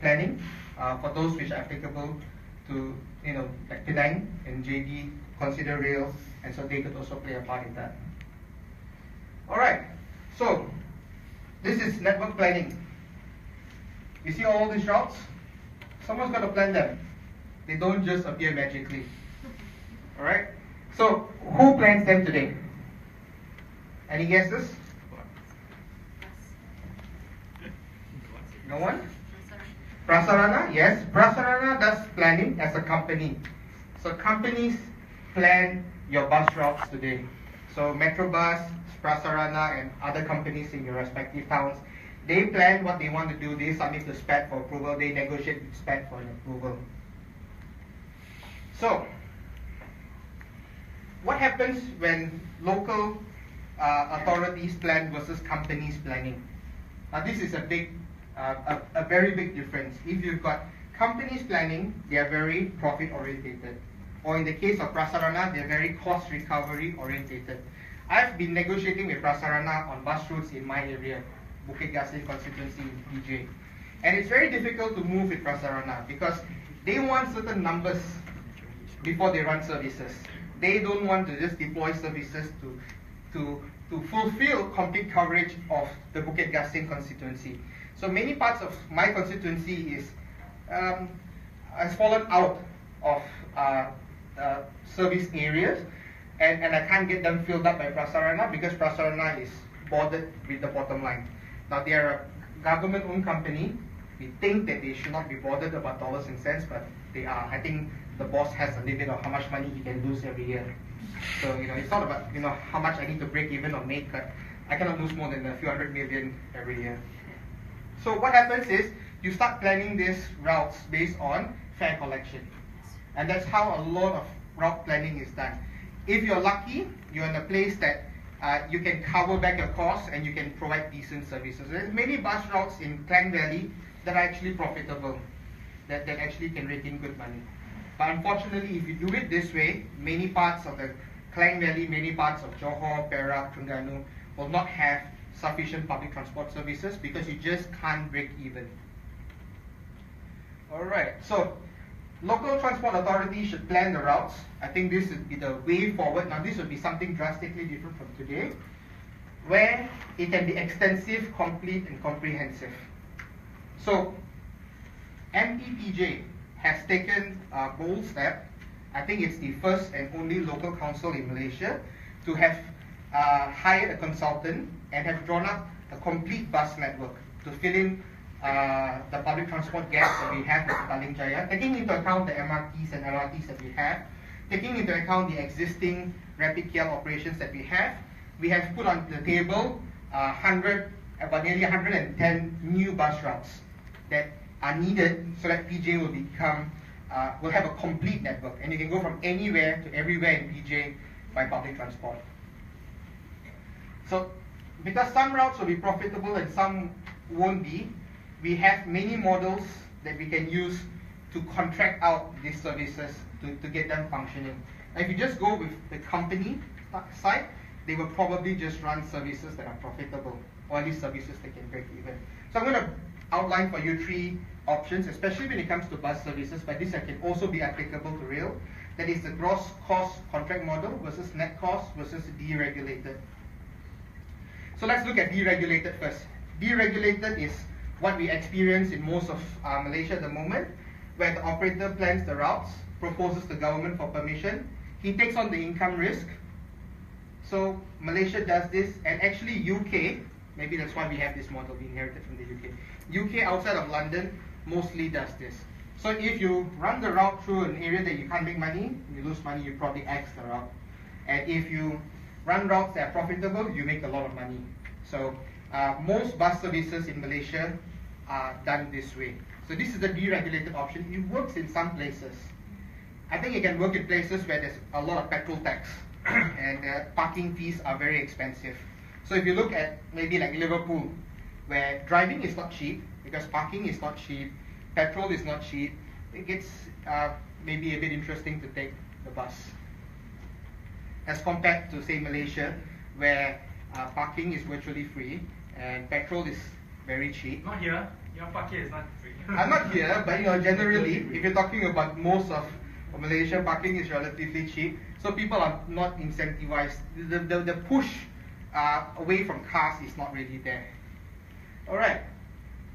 planning for those which are applicable to, like Penang and JD consider rail, and so they could also play a part in that. All right, so this is network planning. You see all these routes? Someone's got to plan them. They don't just appear magically. All right, so who plans them today? Any guesses? No one? Prasarana, yes. Prasarana does planning as a company. So companies plan your bus routes today. So Metrobus, Prasarana, and other companies in your respective towns, they plan what they want to do. They submit to SPAT for approval. They negotiate with SPAT for an approval. So, what happens when local authorities plan versus companies planning? Now, this is a very big difference. If you've got companies planning, they are very profit orientated. Or in the case of Prasarana, they're very cost recovery orientated. I've been negotiating with Prasarana on bus routes in my area, Bukit Gasin constituency in PJ. And it's very difficult to move with Prasarana because they want certain numbers before they run services. They don't want to just deploy services to fulfill complete coverage of the Bukit Gasin constituency. So many parts of my constituency has fallen out of service areas, and I can't get them filled up by Prasarana because Prasarana is bothered with the bottom line. Now they are a government-owned company. We think that they should not be bothered about dollars and cents, but they are. I think the boss has a limit of how much money he can lose every year. So it's not about how much I need to break even or make, but I cannot lose more than a few hundred million every year. So what happens is you start planning these routes based on fare collection. And that's how a lot of route planning is done. If you're lucky, you're in a place that you can cover back your costs and you can provide decent services. There's many bus routes in Klang Valley that are actually profitable, that actually can rake in good money. But unfortunately, if you do it this way, many parts of the Klang Valley, many parts of Johor, Perak, Terengganu will not have sufficient public transport services because you just can't break even. Alright, so local transport authorities should plan the routes. I think this would be the way forward. Now this would be something drastically different from today, where it can be extensive, complete, and comprehensive. So MPPJ has taken a bold step. I think it's the first and only local council in Malaysia to have hired a consultant and have drawn up a complete bus network to fill in the public transport gaps that we have at Petaling Jaya, taking into account the MRTs and LRTs that we have, taking into account the existing rapid KL operations that we have put on the table about nearly 110 new bus routes that are needed so that PJ will have a complete network, and you can go from anywhere to everywhere in PJ by public transport. So, because some routes will be profitable and some won't be, we have many models that we can use to contract out these services to get them functioning. Now, if you just go with the company side, they will probably just run services that are profitable, or at least services that can break even. So I'm going to outline for you 3 options, especially when it comes to bus services, but this can also be applicable to rail. That is the gross cost contract model versus net cost versus deregulated. So let's look at deregulated first. Deregulated is what we experience in most of Malaysia at the moment, where the operator plans the routes, proposes the government for permission, he takes on the income risk. So Malaysia does this, and actually UK, maybe that's why we have this model, we inherited from the UK. UK outside of London mostly does this. So if you run the route through an area that you can't make money, you lose money, you probably X the route. And if you run routes that are profitable, you make a lot of money. So most bus services in Malaysia are done this way. So this is the deregulated option. It works in some places. I think it can work in places where there's a lot of petrol tax and parking fees are very expensive. So if you look at maybe like Liverpool, where driving is not cheap because parking is not cheap, petrol is not cheap, it gets maybe a bit interesting to take the bus. As compared to say Malaysia, where parking is virtually free and petrol is very cheap. Not here. Your parking is not free. I'm not here, but generally, if you're talking about most of Malaysia, parking is relatively cheap, so people are not incentivized. The push away from cars is not really there. All right.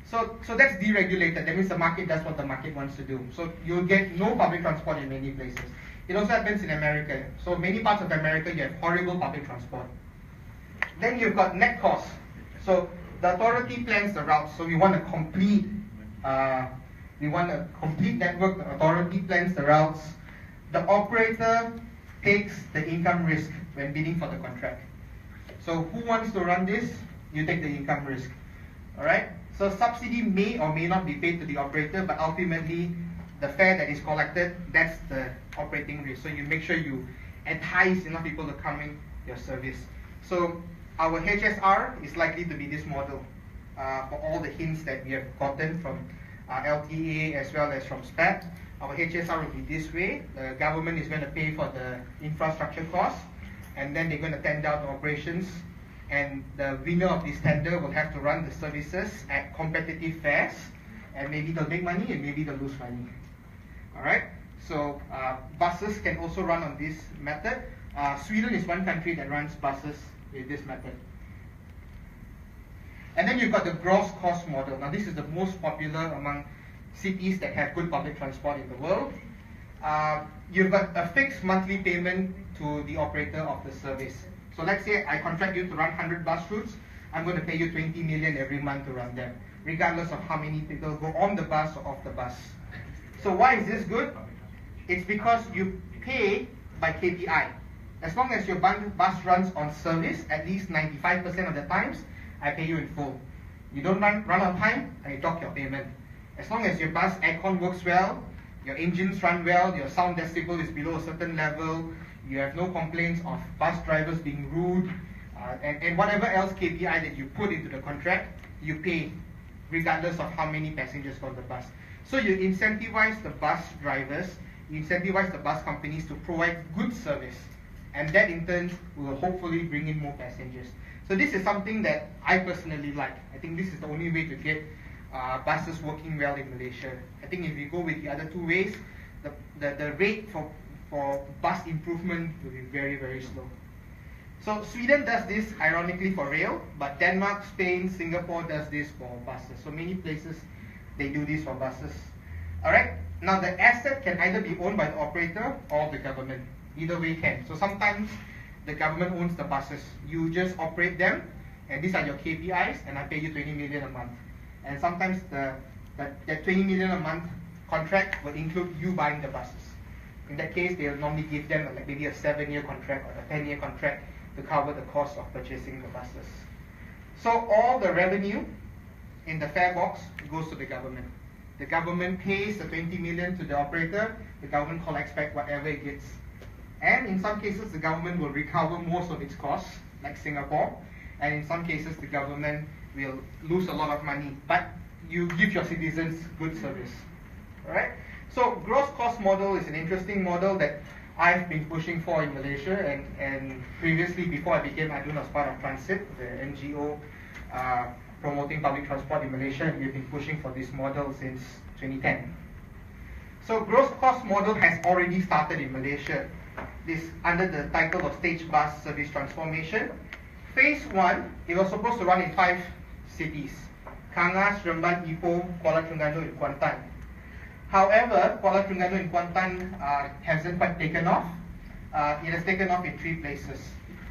So that's deregulated. That means the market does what the market wants to do. So you'll get no public transport in many places. It also happens in America. So many parts of America, you have horrible public transport. Then you've got net cost. So the authority plans the routes. So we want a complete network. The authority plans the routes. The operator takes the income risk when bidding for the contract. So who wants to run this? You take the income risk. All right. So subsidy may or may not be paid to the operator, but ultimately the fare that is collected, that's the operating risk. So you make sure you entice enough people to come in your service. So our HSR is likely to be this model for all the hints that we have gotten from LTA as well as from SPAT. Our HSR will be this way. The government is going to pay for the infrastructure costs, and then they're going to tender out the operations, and the winner of this tender will have to run the services at competitive fares, and maybe they'll make money and maybe they'll lose money. All right. So buses can also run on this method. Sweden is one country that runs buses with this method. And then you've got the gross cost model. Now this is the most popular among cities that have good public transport in the world. You've got a fixed monthly payment to the operator of the service. So let's say I contract you to run 100 bus routes. I'm going to pay you 20 million every month to run them, regardless of how many people go on the bus or off the bus. So why is this good? It's because you pay by KPI. As long as your bus runs on service, at least 95% of the times, I pay you in full. You don't run on time, I dock your payment. As long as your bus aircon works well, your engines run well, your sound decibel is below a certain level, you have no complaints of bus drivers being rude, and whatever else KPI that you put into the contract, you pay regardless of how many passengers go on the bus. So you incentivize the bus drivers, you incentivize the bus companies to provide good service, and that in turn will hopefully bring in more passengers. So this is something that I personally like. I think this is the only way to get buses working well in Malaysia. I think if we go with the other two ways, the rate for bus improvement will be very, very slow. So Sweden does this ironically for rail, but Denmark, Spain, Singapore does this for buses. So many places they do this for buses. Alright, now the asset can either be owned by the operator or the government. Either way can. So sometimes the government owns the buses. You just operate them, and these are your KPIs, and I pay you 20 million a month. And sometimes that 20 million a month contract will include you buying the buses. In that case, they'll normally give them like maybe a 7-year contract or a 10-year contract to cover the cost of purchasing the buses. So all the revenue in the fare box goes to the government. The government pays the 20 million to the operator, the government collects back whatever it gets. And in some cases, the government will recover most of its costs, like Singapore. And in some cases, the government will lose a lot of money, but you give your citizens good service. Alright? So gross cost model is an interesting model that I've been pushing for in Malaysia, and previously, before I became admin, I was part of Transit, the NGO promoting public transport in Malaysia, and we've been pushing for this model since 2010. So gross cost model has already started in Malaysia. This under the title of Stage Bus Service Transformation. Phase 1, it was supposed to run in 5 cities: Kangas, Seremban, Ipoh, Kuala Terengganu, and Kuantan. However, Kuala Terengganu and Kuantan hasn't quite taken off. It has taken off in 3 places.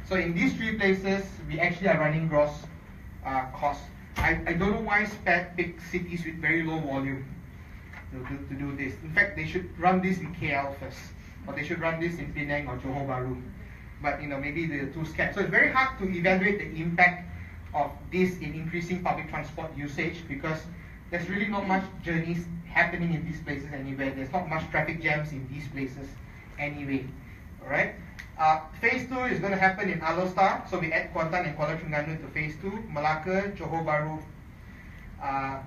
So in these 3 places, we actually are running gross costs. I don't know why SPAC pick cities with very low volume to do this. In fact, they should run this in KL first, or they should run this in Penang or Johor Bahru. But maybe they're too scared. So it's very hard to evaluate the impact of this in increasing public transport usage, because there's really not much journeys happening in these places anyway. There's not much traffic jams in these places anyway. Alright. Phase 2 is going to happen in Alor. So we add Kuantan and Kuala Terengganu to phase 2. Malacca, Johor Bahru.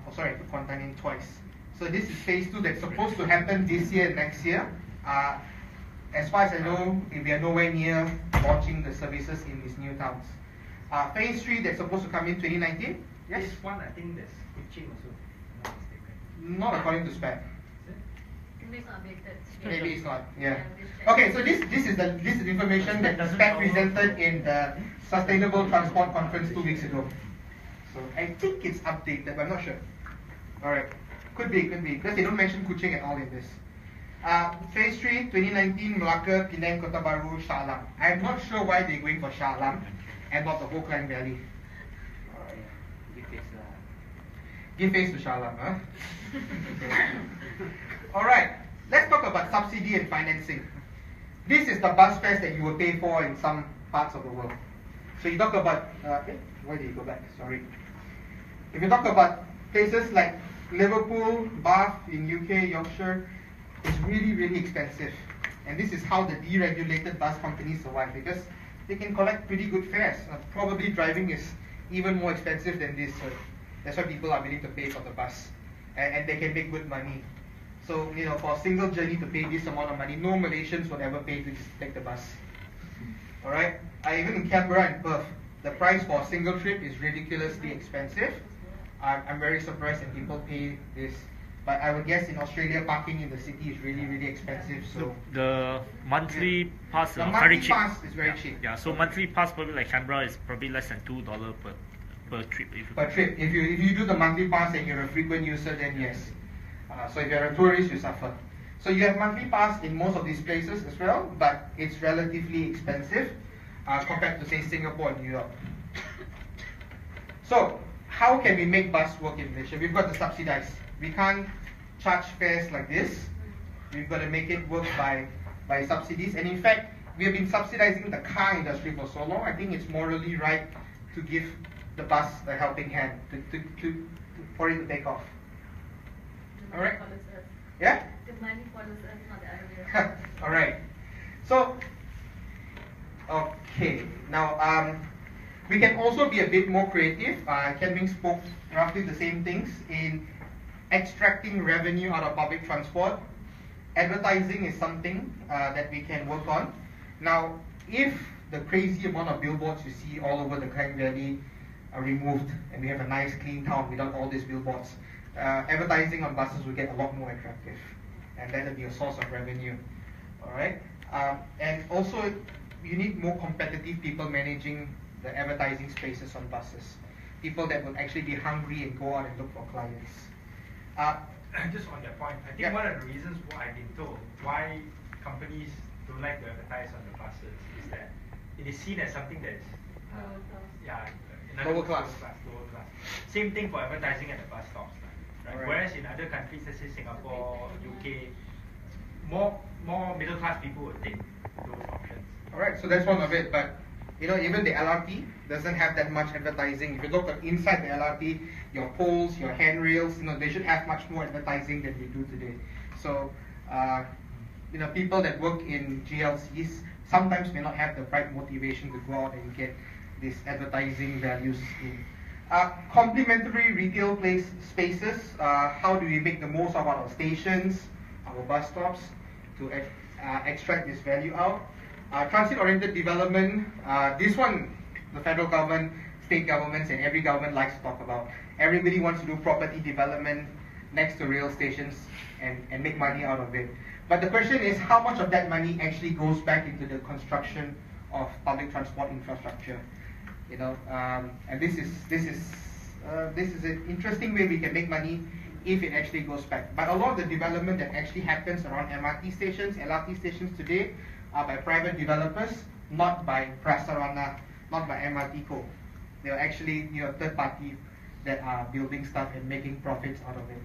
Put Kuantan in twice. So this is phase 2 that's supposed to happen this year and next year. As far as I know, we are nowhere near launching the services in these new towns. Phase 3 that's supposed to come in 2019. Yes? This one, I think there's Kuching also, if I'm not mistaken. Not according to SPAC. Maybe it's not updated. Maybe it's not. Yeah. Okay, so this is information that SPAC presented in the Sustainable Transport Conference 2 weeks ago. So I think it's updated, but I'm not sure. Alright. Could be, because they don't mention Kuching at all in this. Phase 3, 2019, Malacca, Penang, Kota Baru, Shah Alam. I'm not sure why they're going for Shah Alam and not the whole Klang Valley. Give face to Shah Alam, huh? Alright, let's talk about subsidy and financing. This is the bus fares that you will pay for in some parts of the world. So you talk about, why did you go back? Sorry. If you talk about places like Liverpool, Bath in UK, Yorkshire, it's really, really expensive. And this is how the deregulated bus companies survive, because they can collect pretty good fares. Probably driving is even more expensive than this. So that's why people are willing to pay for the bus. And they can make good money. So, for a single journey to pay this amount of money, no Malaysians would ever pay to just take the bus. Alright? Even in Canberra and Perth, the price for a single trip is ridiculously expensive. I'm very surprised that people pay this. But I would guess in Australia, parking in the city is really, really expensive. So the monthly pass the very monthly cheap. pass is very cheap. Yeah, so monthly pass probably like Canberra is probably less than $2 per trip. Per trip. If you do the monthly pass and you're a frequent user, then yes. So if you're a tourist, you suffer. So you have monthly pass in most of these places as well, but it's relatively expensive compared to say Singapore and New York. So how can we make bus work in Malaysia? We've got to subsidize. We can't charge fares like this. We've got to make it work by subsidies. And in fact, we have been subsidizing the car industry for so long. I think it's morally right to give the bus a helping hand for it to take off. All right? Yeah? The money follows us, not the other way. All right. So, okay. Now, we can also be a bit more creative. Kian Ming spoke roughly the same things in extracting revenue out of public transport. Advertising is something that we can work on. Now, if the crazy amount of billboards you see all over the Klang Valley are removed and we have a nice clean town without all these billboards, advertising on buses will get a lot more attractive, and that will be a source of revenue. Alright? And also, you need more competitive people managing the advertising spaces on buses. People that will actually be hungry and go out and look for clients. Just on that point, I think one of the reasons why I've been told why companies don't like to advertise on the buses is that it is seen as something that is Lower class. Lower class. Same thing for advertising at the bus stops. Right? Right. Whereas in other countries, let's say Singapore, UK, more middle class people would take those options. Alright, so that's one of it, but even the LRT doesn't have that much advertising. If you look at inside the LRT, your poles, your handrails, they should have much more advertising than we do today. So, people that work in GLCs sometimes may not have the right motivation to go out and get these advertising values in. Complementary retail spaces, how do we make the most of our stations, our bus stops, to extract this value out? Transit-oriented development, this one, the federal government, state governments, and every government likes to talk about. Everybody wants to do property development next to rail stations and make money out of it. But the question is, how much of that money actually goes back into the construction of public transport infrastructure? And this is an interesting way we can make money if it actually goes back. But a lot of the development that actually happens around MRT stations, LRT stations today are by private developers not by Prasarana, not by MRT Co. They are actually third party that are building stuff and making profits out of it.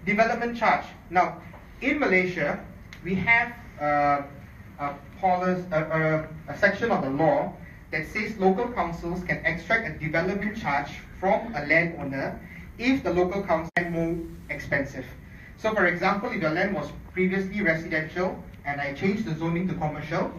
Development charge. Now, in Malaysia, we have a section of the law that says local councils can extract a development charge from a landowner if the local council is more expensive. So for example, if your land was previously residential and I change the zoning to commercial,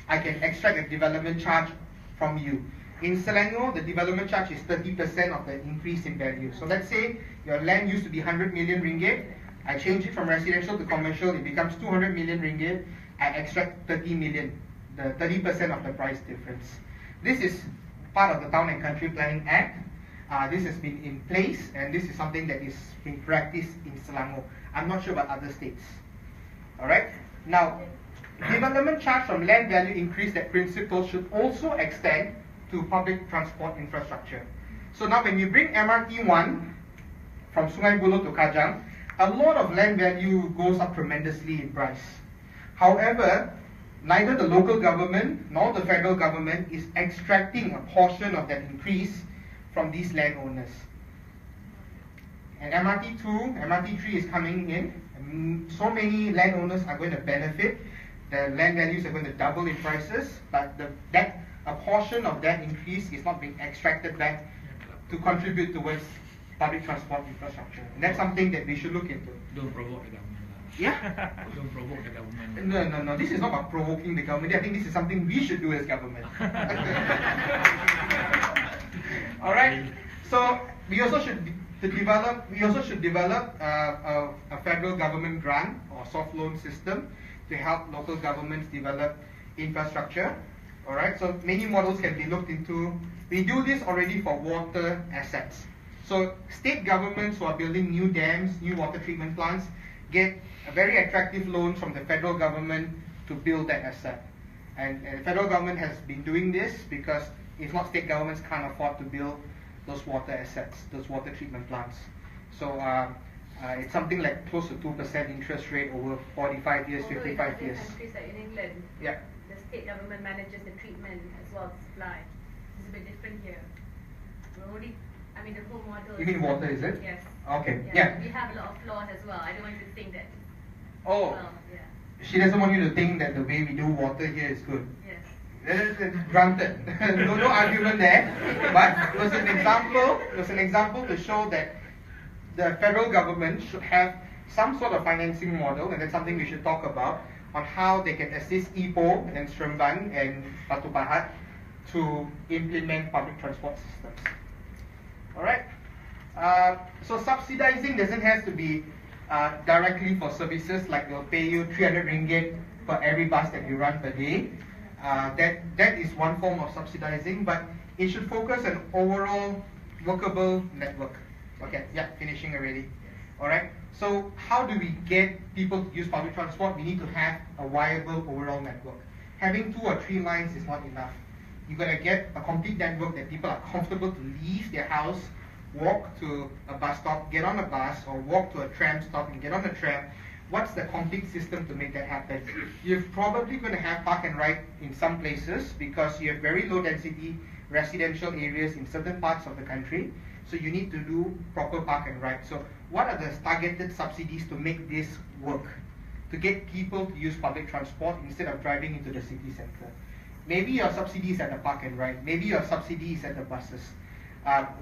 I can extract a development charge from you. In Selangor, the development charge is 30% of the increase in value. So let's say your land used to be 100 million ringgit, I change it from residential to commercial, it becomes 200 million ringgit, I extract 30 million, the 30% of the price difference. This is part of the Town and Country Planning Act. This has been in place, and this is something that is being practiced in Selangor. I'm not sure about other states. Alright? Now, development charge from land value increase, that principle should also extend to public transport infrastructure. So now when you bring MRT1 from Sungai Buloh to Kajang, a lot of land value goes up tremendously in price. However, neither the local government nor the federal government is extracting a portion of that increase from these landowners. And MRT2, MRT3 is coming in, and so many landowners are going to benefit. The land values are going to double in prices, but a portion of that increase is not being extracted back to contribute towards public transport infrastructure. And that's something that we should look into. Don't provoke the government. Yeah? Don't provoke the government. No. This is not about provoking the government. I think this is something we should do as government. Alright? So we also should develop a federal government grant or soft loan system to help local governments develop infrastructure. Alright, so many models can be looked into. We do this already for water assets. So state governments who are building new dams, new water treatment plants, get a very attractive loan from the federal government to build that asset. And the federal government has been doing this because if not, state governments can't afford to build those water assets, those water treatment plants. So it's something like close to 2% interest rate over 45 years, 55 years. In countries like in England, yeah, the state government manages the treatment as well as supply. It's a bit different here. We're already, the whole model. You mean water, is it? Yes. Okay. Yeah. We have a lot of flaws as well. I don't want you to think that. Oh. Well, yeah. She doesn't want you to think that the way we do water here is good. Yes. Granted. no argument there. But it was an example to show that the federal government should have some sort of financing model, and that's something we should talk about, on how they can assist Ipoh and Seremban and Batu Pahat to implement public transport systems. Alright? So subsidizing doesn't have to be directly for services, like they'll pay you 300 ringgit for every bus that you run per day. That is one form of subsidizing, but it should focus on overall workable network. Okay, yeah, finishing already. Alright, so how do we get people to use public transport? We need to have a viable overall network. Having 2 or 3 lines is not enough. You gotta get a complete network that people are comfortable to leave their house, walk to a bus stop, get on a bus, or walk to a tram stop and get on a tram. What's the complete system to make that happen? You're probably going to have park and ride in some places because you have very low density residential areas in certain parts of the country. So you need to do proper park and ride. So what are the targeted subsidies to make this work? To get people to use public transport instead of driving into the city center. Maybe your subsidy is at the park and ride. Maybe your subsidy is at the buses.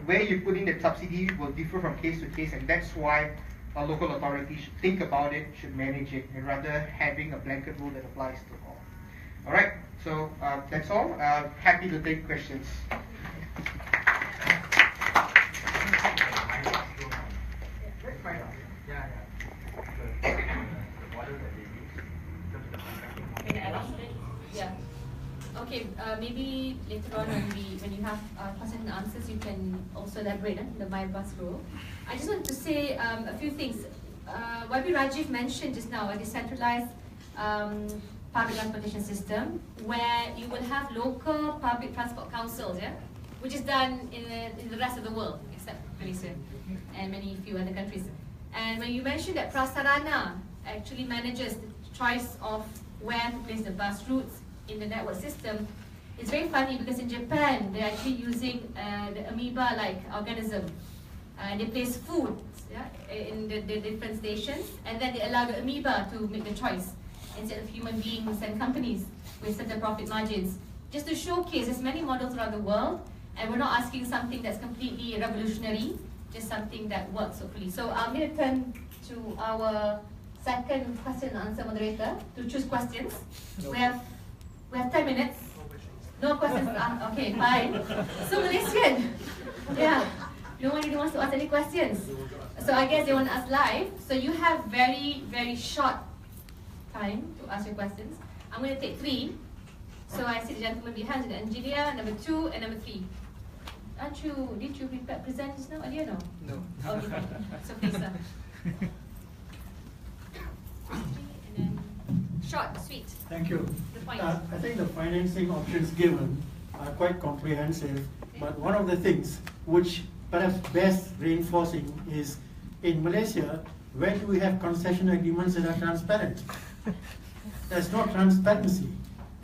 Where you put in that subsidy will differ from case to case, and that's why a local authority should think about it, should manage it, and rather having a blanket rule that applies to all. Alright, so that's all. Happy to take questions. Yeah. Okay, maybe later on when you have questions and answers, you can also elaborate on the My Bus rule. I just want to say a few things. What Rajiv mentioned just now, a decentralized public transportation system where you will have local public transport councils, yeah, which is done in the rest of the world except Malaysia and many few other countries. And when you mentioned that Prasarana actually manages the choice of where to place the bus routes in the network system, it's very funny because in Japan, they're actually using the amoeba-like organism. They place food in the different stations, and then they allow the amoeba to make the choice instead of human beings and companies with certain profit margins. Just to showcase, there's many models around the world, and we're not asking something that's completely revolutionary, just something that works, hopefully. So I'm going to turn to our second question and answer moderator to choose questions. We have 10 minutes. No questions. Okay, fine. So Malaysian, yeah, no one really wants to ask any questions. So I guess they want to ask live. So you have very, very short time to ask your questions. I'm going to take 3. So I see the gentleman behind, the engineer, number 2 and number 3. Did you present just now earlier? No. No. Okay, fine. So please, sir. And then short, sweet. Thank you. The point. I think the financing options given are quite comprehensive, but one of the things which perhaps best reinforcing is in Malaysia, where do we have concession agreements that are transparent? There's no transparency.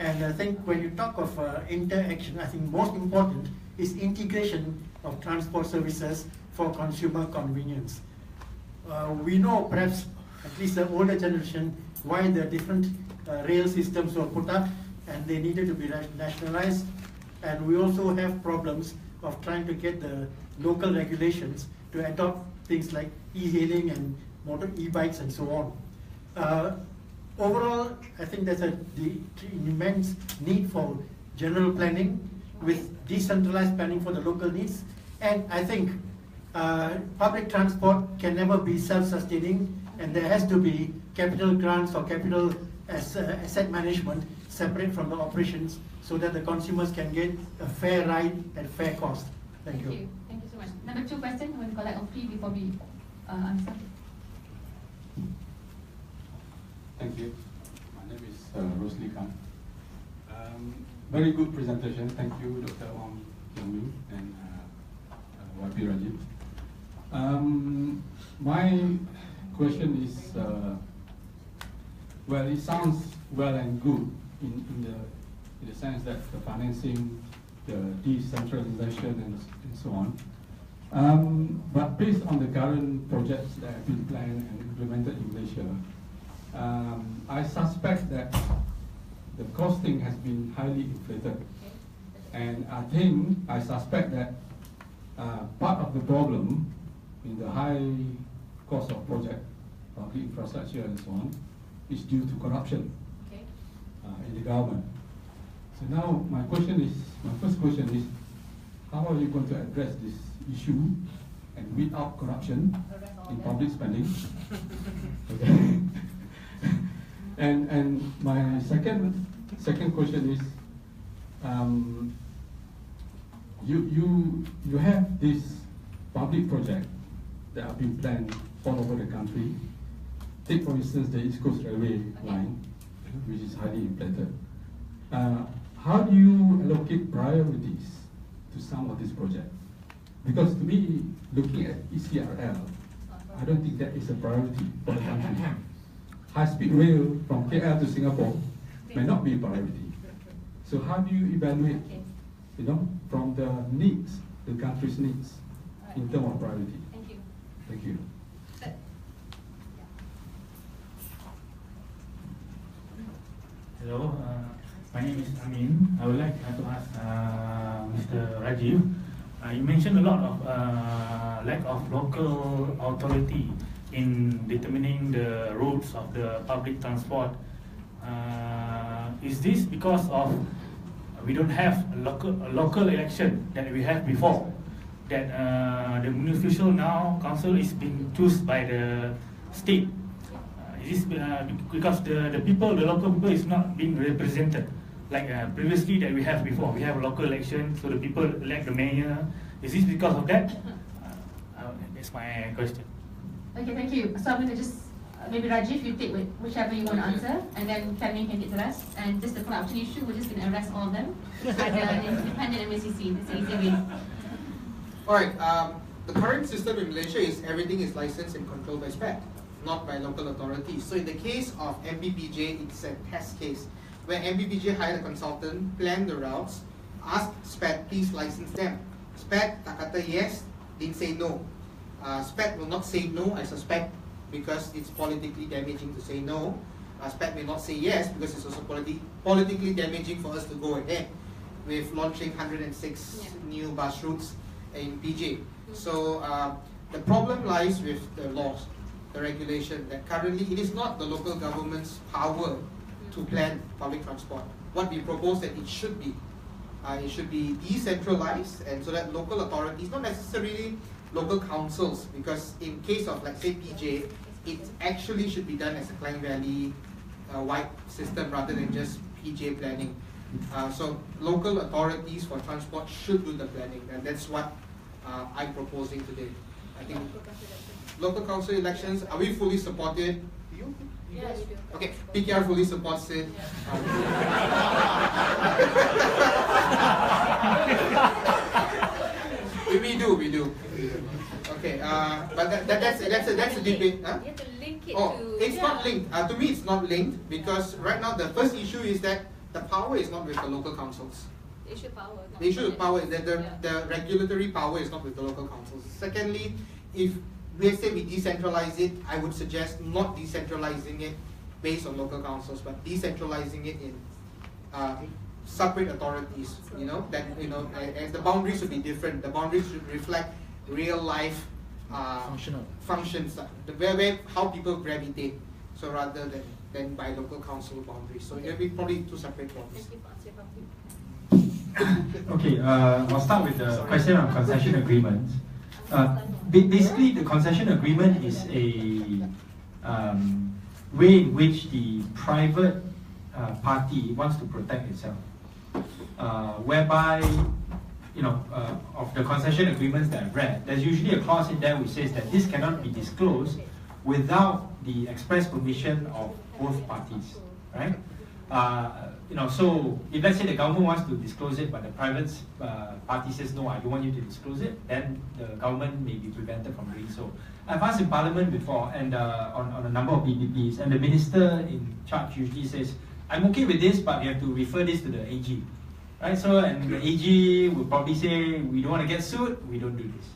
And I think when you talk of interaction, I think most important is integration of transport services for consumer convenience. We know perhaps, at least the older generation, why the different rail systems were put up and they needed to be nationalized. And we also have problems of trying to get the local regulations to adopt things like e-hailing and motor e-bikes and so on. Overall, I think there's an immense need for general planning with decentralized planning for the local needs. And I think public transport can never be self-sustaining, and there has to be capital grants or capital asset management separate from the operations so that the consumers can get a fair ride at fair cost. Thank you. Thank you so much. Number 2 question, we'll collect on 3 before we answer. Thank you. My name is Rosli Khan. Very good presentation. Thank you, Dr. Ong Kian Ming and YP Rajiv. My question is, well, it sounds well and good in the sense that the financing, the decentralization and so on. But based on the current projects that have been planned and implemented in Malaysia, I suspect that the costing has been highly inflated. And I suspect that part of the problem in the high cost of project, public infrastructure and so on, is due to corruption in the government. So now my first question is, how are you going to address this issue and weed out corruption in public spending? Okay. And my second question is, you have this public project that have been planned all over the country. Take for instance the East Coast Railway line, which is highly inflated. How do you allocate priorities to some of these projects? Because to me, looking at ECRL, I don't think that is a priority for the country. High-speed rail from KL to Singapore may not be a priority. So how do you evaluate, from the needs, the country's needs, in terms of priority? Thank you. Thank you. Hello, my name is Amin. I would like to ask Mr. Rajiv. You mentioned a lot of lack of local authority in determining the routes of the public transport. Is this because of we don't have a local election that we have before? That the municipal now council is being chosen by the state. Is this because the local people is not being represented like previously that we have before? We have a local election, so the people elect the mayor. Is this because of that? That's my question. Okay, thank you. So I'm going to just, maybe Rajiv, you take whichever you want to answer, and then Kevin can get the rest. And just the corruption issue, we're just going to arrest all of them at the independent MACC. That's the easy way. Alright, the current system in Malaysia is everything is licensed and controlled by SPEC, not by local authorities. So in the case of MPPJ, it's a test case. where MBPJ hired a consultant, planned the routes, asked SPED, please license them. SPED tak kata yes, didn't say no. SPED will not say no, I suspect, because it's politically damaging to say no. SPED may not say yes, because it's also politically damaging for us to go ahead with launching 106 new bus routes in PJ. So the problem lies with the laws, the regulation, that currently it is not the local government's power to plan public transport. What we propose that it should be decentralized, and so that local authorities, not necessarily local councils, because in case of, like, say, PJ, it actually should be done as a Klang Valley wide system rather than just PJ planning. So local authorities for transport should do the planning, and that's what I'm proposing today. I think local council elections, are we fully supported? You? Yeah, we do. Okay, PKR fully supports it. We do. Okay, but that's a debate. Huh? You have to link it to. It's not linked. To me, it's not linked, because right now the first issue is that the power is not with the local councils. The issue of power. The issue of power is that the regulatory power is not with the local councils. Secondly, if let's say we decentralize it, I would suggest not decentralizing it based on local councils, but decentralizing it in separate authorities. And the boundaries should be different. The boundaries should reflect real life functions, where how people gravitate. So rather than by local council boundaries. So it'll be probably two separate ones. Okay, I'll start with the question on concession agreements. Basically, the concession agreement is a way in which the private party wants to protect itself, whereby, of the concession agreements that I've read, there's usually a clause in there which says that this cannot be disclosed without the express permission of both parties, right? So if let's say the government wants to disclose it, but the private party says no, I don't want you to disclose it, then the government may be prevented from doing so. I've asked in Parliament before, and on a number of PPPs, and the minister in charge usually says, I'm okay with this, but you have to refer this to the AG, right? So, and the AG will probably say, we don't want to get sued, we don't do this.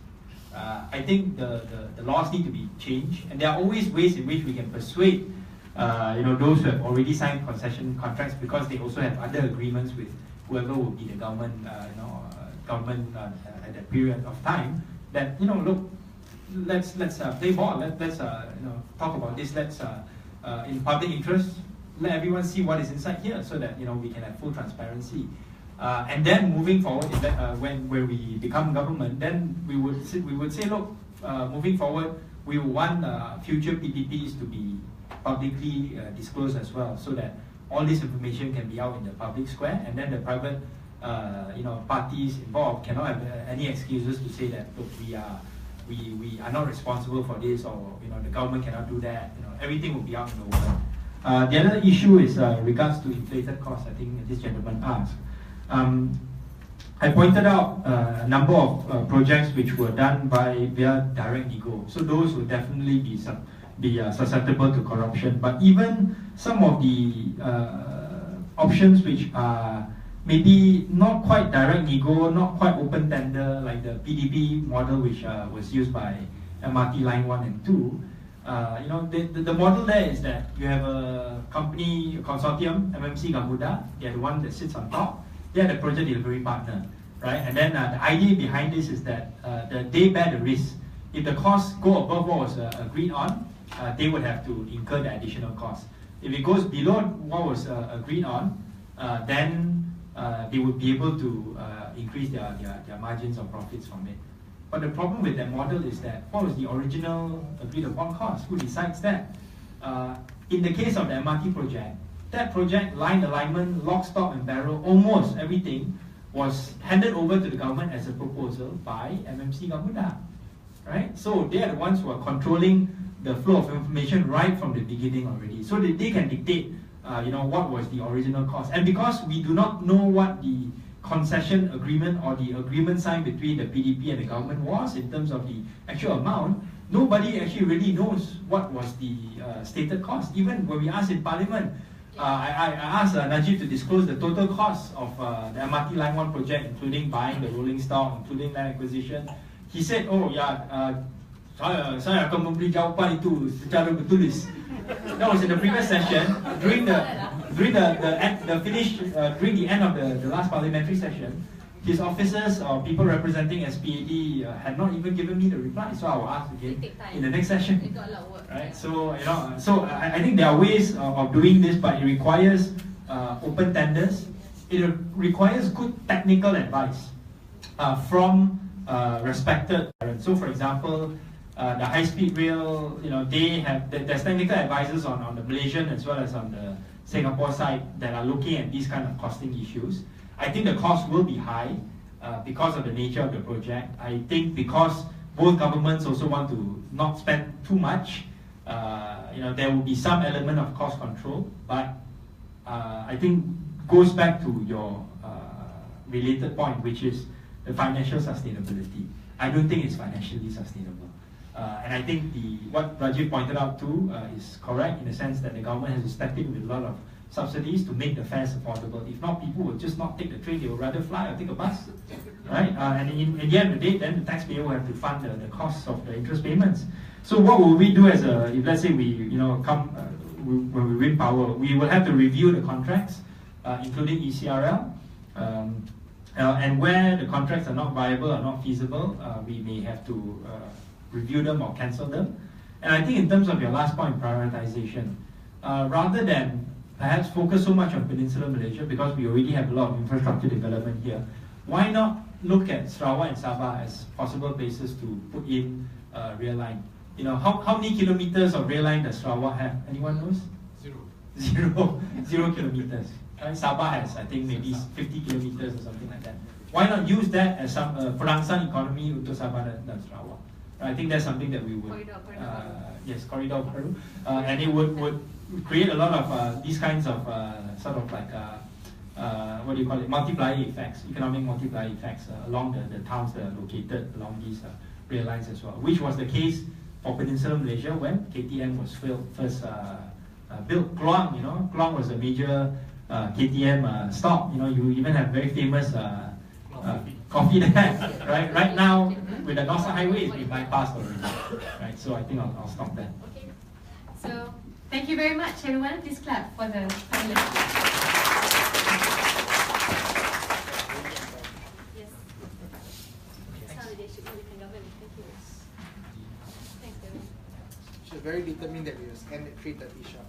I think the laws need to be changed, and there are always ways in which we can persuade those who have already signed concession contracts, because they also have other agreements with whoever will be the government, government at that period of time. That look, let's play ball. Let's talk about this. Let's in public interest, let everyone see what is inside here, so that we can have full transparency. And then moving forward, when we become government, then we would say, look, moving forward, we want future PPPs to be publicly disclosed as well, so that all this information can be out in the public square, and then the private parties involved cannot have any excuses to say that, look, we are not responsible for this, or the government cannot do that. Everything will be out in the open. The other issue is regards to inflated costs. I think this gentleman asked. I pointed out a number of projects which were done via direct nego. So those will definitely be susceptible to corruption. But even some of the options which are maybe not quite direct nego, not quite open tender, like the PDP model which was used by MRT Line 1 and 2, the model there is that you have a company, a consortium, MMC Gamuda, they're the one that sits on top, they're the project delivery partner, right? And then the idea behind this is that they bear the risk. If the costs go above what was agreed on, they would have to incur the additional cost. If it goes below what was agreed on, then they would be able to increase their margins or profits from it. But the problem with that model is that what was the original agreed upon cost? Who decides that? In the case of the MRT project, that project, line alignment, lock, stock and barrel, almost everything was handed over to the government as a proposal by MMC Gamuda, right? So they are the ones who are controlling the flow of information right from the beginning already. So that they can dictate, what was the original cost. And because we do not know what the concession agreement or the agreement signed between the PDP and the government was in terms of the actual amount, nobody actually really knows what was the stated cost. Even when we asked in Parliament, I asked Rajiv to disclose the total cost of the MRT Line 1 project, including buying the rolling stock, including land acquisition. He said, oh yeah, saya akan memberi jawapan itu secara bertulis. That was in the previous session. During the end of the last parliamentary session, his officers or people representing SPAD had not even given me the reply. So I will ask again in the next session. Right. So I think there are ways of doing this, but it requires open tenders. It requires good technical advice from respected. So, for example, the high-speed rail, there's technical advisors on the Malaysian as well as on the Singapore side that are looking at these kind of costing issues. I think the cost will be high because of the nature of the project. I think because both governments also want to not spend too much, there will be some element of cost control, but I think goes back to your related point, which is the financial sustainability. I don't think it's financially sustainable. And I think what Rajiv pointed out too is correct in the sense that the government has to step in with a lot of subsidies to make the fares affordable. If not, people will just not take the train, they will rather fly or take a bus, right? And in the end of the day, then the taxpayer will have to fund the costs of the interest payments. So what will we do if let's say when we win power, we will have to review the contracts, including ECRL, and where the contracts are not viable or not feasible, we may have to review them or cancel them. And I think in terms of your last point, prioritization, rather than perhaps focus so much on Peninsular Malaysia, because we already have a lot of infrastructure development here, why not look at Sarawak and Sabah as possible places to put in rail line? How many kilometers of rail line does Sarawak have? Anyone knows? Zero kilometers. Right? Sabah has, I think, maybe 50 kilometers or something like that. Why not use that as some perangsang economy untuk Sabah dan Sarawak? I think that's something that we would, yes, corridor baru, and it would create a lot of these kinds of sort of like what do you call it, multiplier effects, economic multiplier effects along the towns that are located along these rail lines as well, which was the case for Peninsular Malaysia when KTM was first built. Kluang was a major KTM stop. You even have very famous coffee there, right? Right now, with the North Highway, it's been bypassed already, right? So I think I'll stop there. Okay. So thank you very much, everyone. Please clap for the panelists. Yes. That's how they should be government. Thank you. Thanks, everyone. She's very determined that we will end at 3:30 sharp.